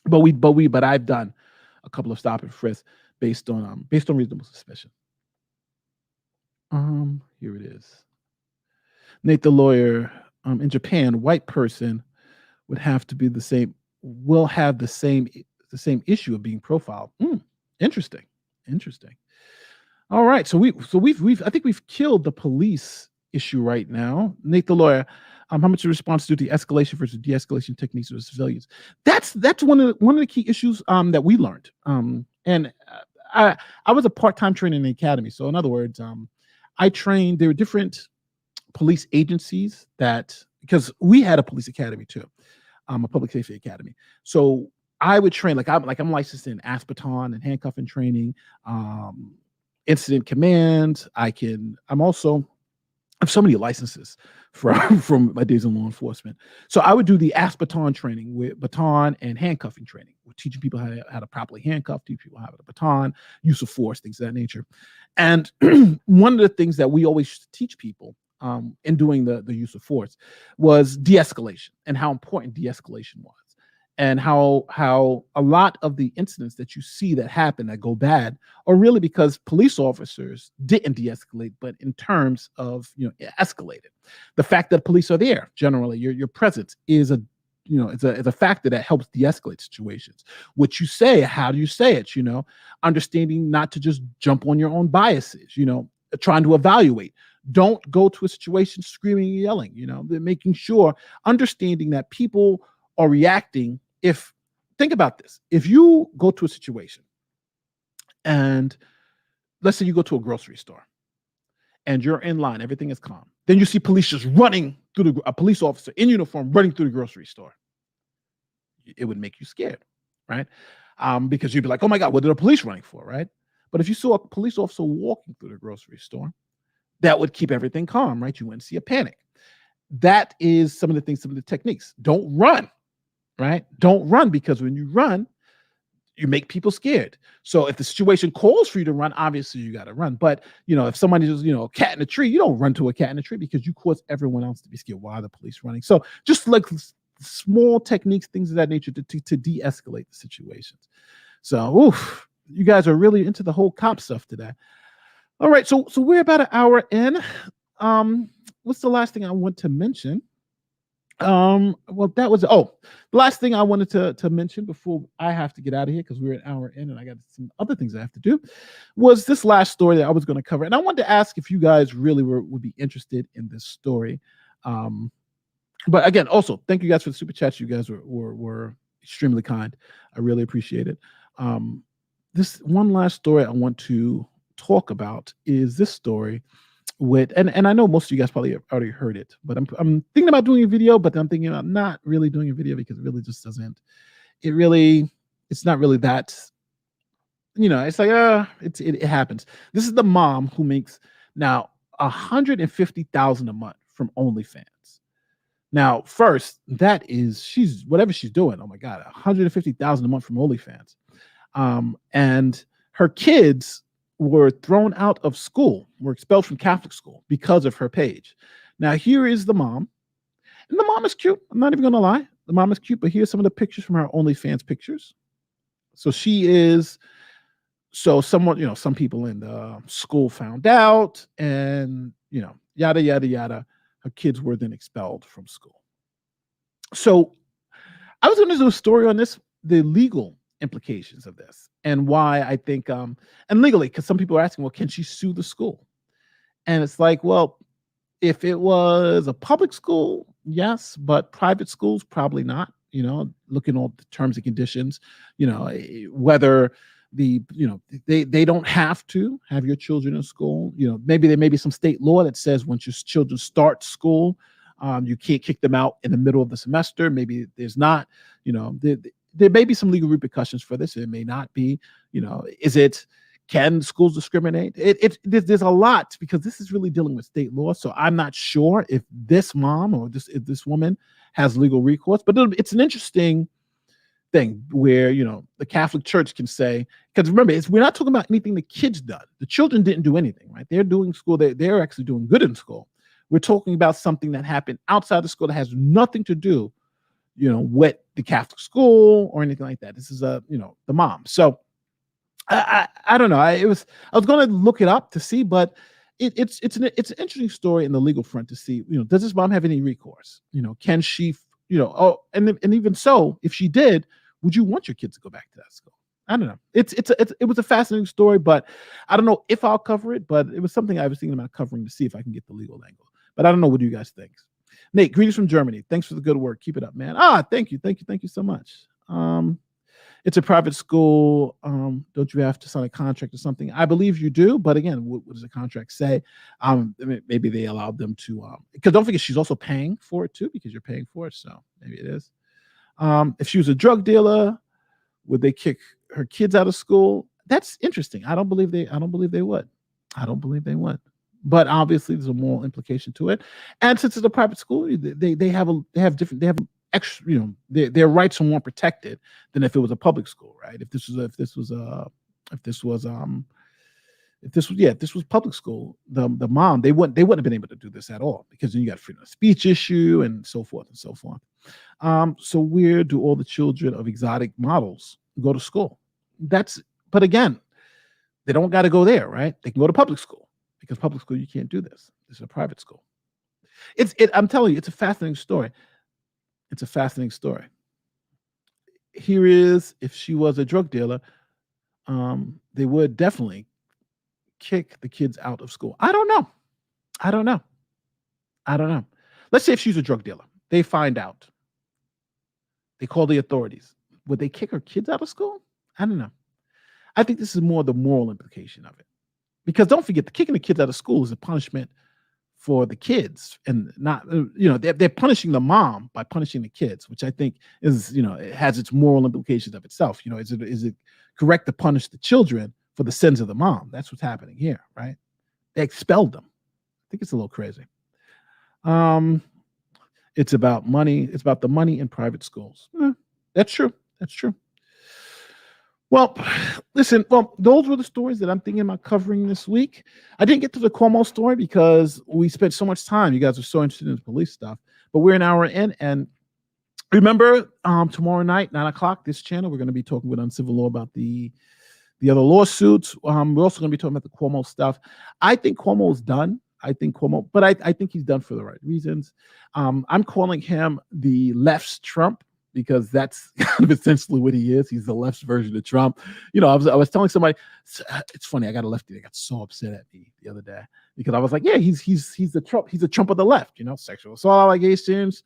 But I've done a couple of stop and frisk based on reasonable suspicion. Here it is. Nate the lawyer. In Japan, white person would have to be will have the same issue of being profiled. Interesting. All right, so we've I think we've killed the police issue right now. Nate the lawyer. How much of a response to the escalation versus de-escalation techniques of civilians? That's one of the key issues that we learned. And I was a part-time trainer in the academy. So in other words, I trained. There were different police agencies because we had a police academy too, a public safety academy. So I would train I'm licensed in Aspeton and handcuffing training, incident command. I have so many licenses from my days in law enforcement. So I would do the Aspeton training with baton and handcuffing training. We're teaching people how to properly handcuff, teach people how to baton, use of force, things of that nature. And one of the things that we always teach people in doing the use of force was de-escalation and how important de-escalation was. And how a lot of the incidents that you see that happen that go bad are really because police officers didn't de-escalate, but in terms of escalated. The fact that police are there, generally, your presence is it's a factor that helps de-escalate situations. What you say, how do you say it? Understanding not to just jump on your own biases. Trying to evaluate. Don't go to a situation screaming and yelling. Making sure, understanding that people are reacting. Think about this. If you go to a situation and let's say you go to a grocery store and you're in line, everything is calm. Then you see police just running through a police officer in uniform running through the grocery store. It would make you scared, right? Because you'd be like, oh my God, what are the police running for, right? But if you saw a police officer walking through the grocery store, that would keep everything calm, right? You wouldn't see a panic. That is some of the techniques. Don't run. Right? Don't run, because when you run, you make people scared. So if the situation calls for you to run, obviously you got to run. But if somebody just a cat in a tree, you don't run to a cat in a tree because you cause everyone else to be scared. Why are the police running? So just like small techniques, things of that nature to de-escalate the situations. So you guys are really into the whole cop stuff today. All right, so we're about an hour in. What's the last thing I want to mention? Well, that was the last thing I wanted to mention before I have to get out of here, because we're an hour in and I got some other things I have to do, was this last story that I was going to cover. And I wanted to ask if you guys really would be interested in this story. But again, also thank you guys for the super chats. You guys were extremely kind. I really appreciate it. This one last story I want to talk about is this story and I know most of you guys probably have already heard it, but I'm thinking about doing a video, but I'm thinking about not really doing a video because it really just doesn't. It's not really that. It's like it happens. This is the mom who makes now $150,000 a month from OnlyFans. Now, first, she's whatever she's doing. Oh my God, $150,000 a month from OnlyFans, and her kids were thrown out of school, were expelled from Catholic school because of her page. Now, here is the mom. And the mom is cute. I'm not even going to lie. The mom is cute, but here's some of the pictures from her OnlyFans pictures. So someone, some people in the school found out and, yada, yada, yada. her kids were then expelled from school. So I was going to do a story on this, the legal implications of this, and why I think, and legally, because some people are asking, well, can she sue the school? And it's like, well, if it was a public school, yes, but private schools, probably not. Looking at the terms and conditions, whether they don't have to have your children in school. Maybe there may be some state law that says once your children start school, you can't kick them out in the middle of the semester. Maybe there's not. There may be some legal repercussions for this. It may not be. Can schools discriminate? There's a lot, because this is really dealing with state law. So I'm not sure if this mom or if this woman has legal recourse, but it's an interesting thing where, the Catholic Church can say, because remember, we're not talking about anything the kids done. The children didn't do anything, right? They're doing school. They're actually doing good in school. We're talking about something that happened outside the school that has nothing to do, with the Catholic school or anything like that. This is the mom. So I don't know. I was going to look it up to see, but it's an interesting story in the legal front to see, does this mom have any recourse? Can she, and even so, if she did, would you want your kids to go back to that school? I don't know. It was a fascinating story, but I don't know if I'll cover it, but it was something I was thinking about covering to see if I can get the legal angle. But I don't know. What do you guys think? Nate, greetings from Germany. Thanks for the good work. Keep it up, man. Thank you so much. It's a private school. Don't you have to sign a contract or something? I believe you do, but again, what does the contract say? Maybe they allowed them to, because don't forget, she's also paying for it too, because you're paying for it. So maybe it is. If she was a drug dealer, would they kick her kids out of school? That's interesting. I don't believe they would. But obviously, there's a moral implication to it. And since it's a private school, they have extra, their rights are more protected than if it was a public school, right? If this was public school, the mom, they wouldn't have been able to do this at all, because then you got freedom of speech issue and so forth and so forth. So where do all the children of exotic models go to school? But again, they don't got to go there, right? They can go to public school, because public school, you can't do this. This is a private school. I'm telling you, it's a fascinating story. It's a fascinating story. Here is, if she was a drug dealer, they would definitely kick the kids out of school. I don't know. Let's say if she's a drug dealer, they find out. They call the authorities. Would they kick her kids out of school? I don't know. I think this is more the moral implication of it. Because don't forget, the kicking the kids out of school is a punishment for the kids, and not, they're punishing the mom by punishing the kids, which I think is, it has its moral implications of itself. Is it correct to punish the children for the sins of the mom? That's what's happening here, right? They expelled them. I think it's a little crazy. It's about money. It's about the money in private schools. That's true. Well, listen, those were the stories that I'm thinking about covering this week. I didn't get to the Cuomo story because we spent so much time. You guys are so interested in the police stuff, but we're an hour in. And remember, tomorrow night, 9:00, this channel, we're going to be talking with Uncivil Law about the other lawsuits. We're also going to be talking about the Cuomo stuff. I think Cuomo's done. But I think he's done for the right reasons. I'm calling him the left's Trump, because that's kind of essentially what he is. He's the left's version of Trump. I was telling somebody, it's funny, I got a lefty that got so upset at me the other day, because I was like, yeah, he's the Trump. He's a Trump of the left, sexual assault allegations,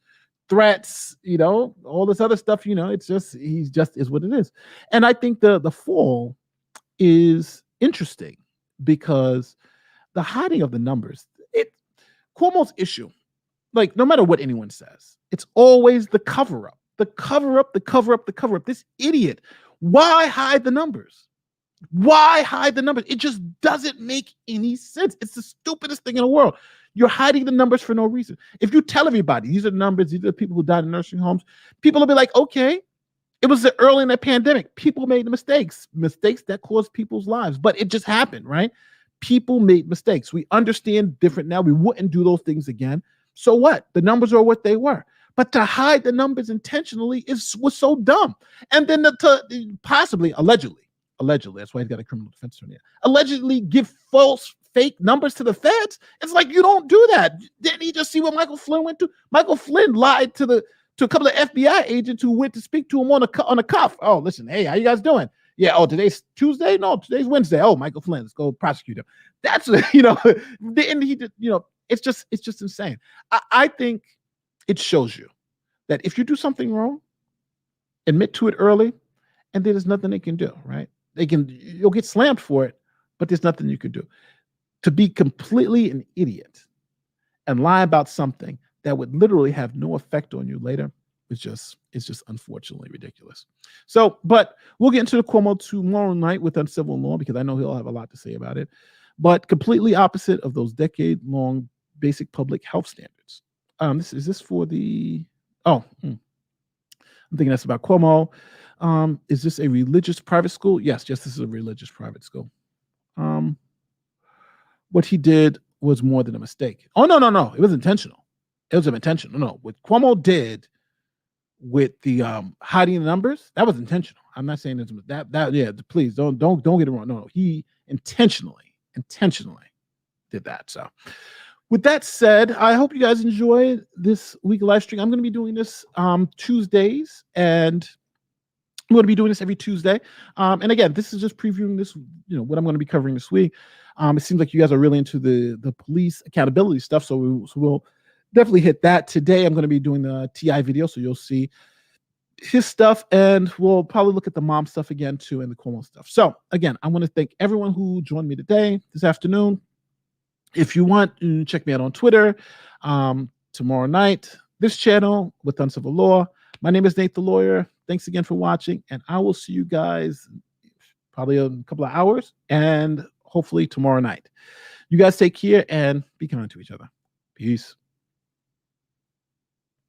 threats, all this other stuff, it's just, he's just is what it is. And I think the fall is interesting, because the hiding of the numbers, Cuomo's issue, like, no matter what anyone says, it's always the cover-up. This idiot. Why hide the numbers? It just doesn't make any sense. It's the stupidest thing in the world. You're hiding the numbers for no reason. If you tell everybody these are the numbers, these are the people who died in nursing homes, people will be like, okay, it was early in the pandemic. People made mistakes that caused people's lives, but it just happened, right? People made mistakes. We understand different now. We wouldn't do those things again. So what? The numbers are what they were. But to hide the numbers intentionally was so dumb. And then to possibly, allegedly, that's why he's got a criminal defense attorney, allegedly give false fake numbers to the feds. It's like, you don't do that. Didn't he just see what Michael Flynn went to? Michael Flynn lied to a couple of FBI agents who went to speak to him on a cuff. Oh, listen, hey, how you guys doing? Yeah. Oh, today's Tuesday? No, today's Wednesday. Oh, Michael Flynn, let's go prosecute him. That's and he did. It's just insane. I think it shows you that if you do something wrong, admit to it early, and there's nothing they can do. Right? You'll get slammed for it, but there's nothing you can do. To be completely an idiot and lie about something that would literally have no effect on you later it's just unfortunately ridiculous. So, but we'll get into the Cuomo tomorrow night with Uncivil Law because I know he'll have a lot to say about it. But completely opposite of those decade-long basic public health standards. Is this for the? I'm thinking that's about Cuomo. Is this a religious private school? Yes, this is a religious private school. What he did was more than a mistake. Oh no, it was intentional. It was intentional. No, what Cuomo did with the hiding the numbers, that was intentional. I'm not saying that yeah, please don't get it wrong. No, he intentionally did that. So with that said, I hope you guys enjoy this week live stream. I'm going to be doing this Tuesdays, and I'm going to be doing this every Tuesday. And again, this is just previewing this, what I'm going to be covering this week. It seems like you guys are really into the police accountability stuff, so we'll definitely hit that today. I'm going to be doing the TI video, so you'll see his stuff, and we'll probably look at the mom stuff again too, and the Cuomo stuff. So again, I want to thank everyone who joined me today, this afternoon. If you want, check me out on Twitter tomorrow night, this channel with Uncivil Law. My name is Nate the Lawyer. Thanks again for watching, and I will see you guys probably in a couple of hours and hopefully tomorrow night. You guys take care and be kind to each other. Peace.